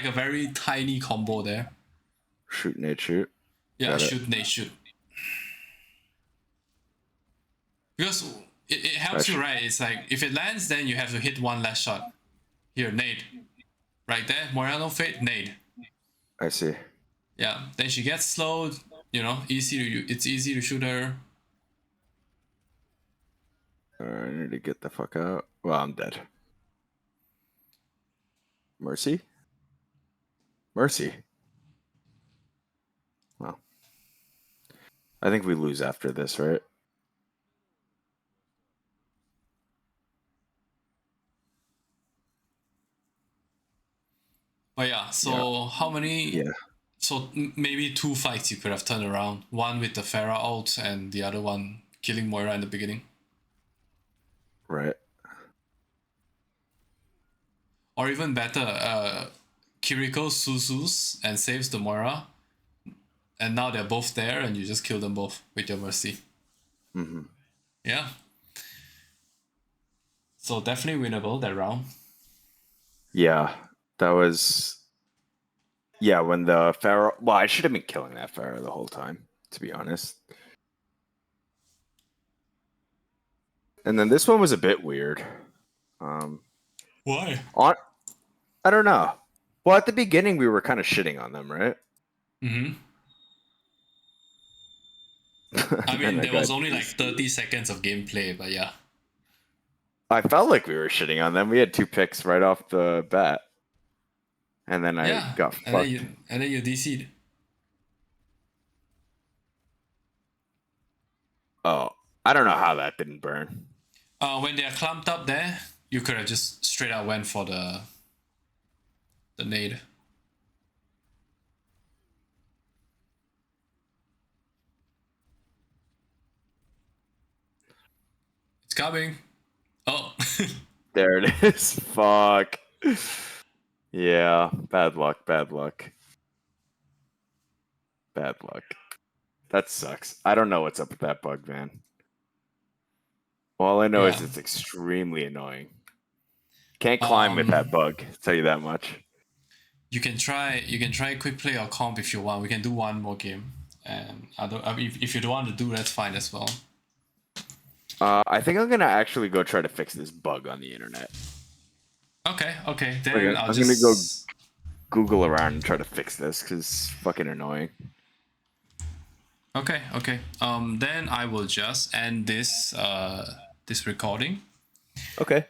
a very tiny combo there. Shoot, nade, shoot. Yeah, shoot, nade, shoot. Because it helps you, right? It's like, if it lands, then you have to hit one last shot. Here, nade. Right there, Moira no fade, nade. I see. Yeah, then she gets slowed, it's easy to shoot her. I need to get the fuck out. Well, I'm dead. Mercy? Mercy. Well, I think we lose after this, right? But yeah, so how many... Yeah. So maybe 2 fights you could have turned around. One with the Pharah ult and the other one killing Moira in the beginning. Right. Or even better, Kiriko Suzus and saves the Moira. And now they're both there and you just kill them both with your mercy. Mm-hmm. Yeah. So definitely winnable that round. Yeah, that was. Yeah, when the Pharaoh. Well, I should have been killing that Pharaoh the whole time, to be honest. And then this one was a bit weird. Why? On, I don't know. Well, at the beginning we were kind of shitting on them, right? Mm-hmm. I And mean, then there was got only like these- 30 seconds of gameplay, but yeah. I felt like we were shitting on them. We had 2 picks right off the bat, and then I Yeah. got And fucked. then you DC'd. Oh, I don't know how that didn't burn. When they're clumped up there, you could have just straight out went for the nade. It's coming. Oh. There it is. Fuck. Yeah, bad luck. Bad luck. Bad luck. That sucks. I don't know what's up with that bug, man. All I know is Yeah. it's extremely annoying. Can't climb with that bug. Tell you that much. You can try quick play or comp if you want. We can do one more game. And if you don't want to do, that's fine as well. I think I'm gonna actually go try to fix this bug on the internet. Okay. Then Okay, I'll I'm just gonna go Google around and try to fix this because it's fucking annoying. Okay. Then I will just end this this recording. Okay.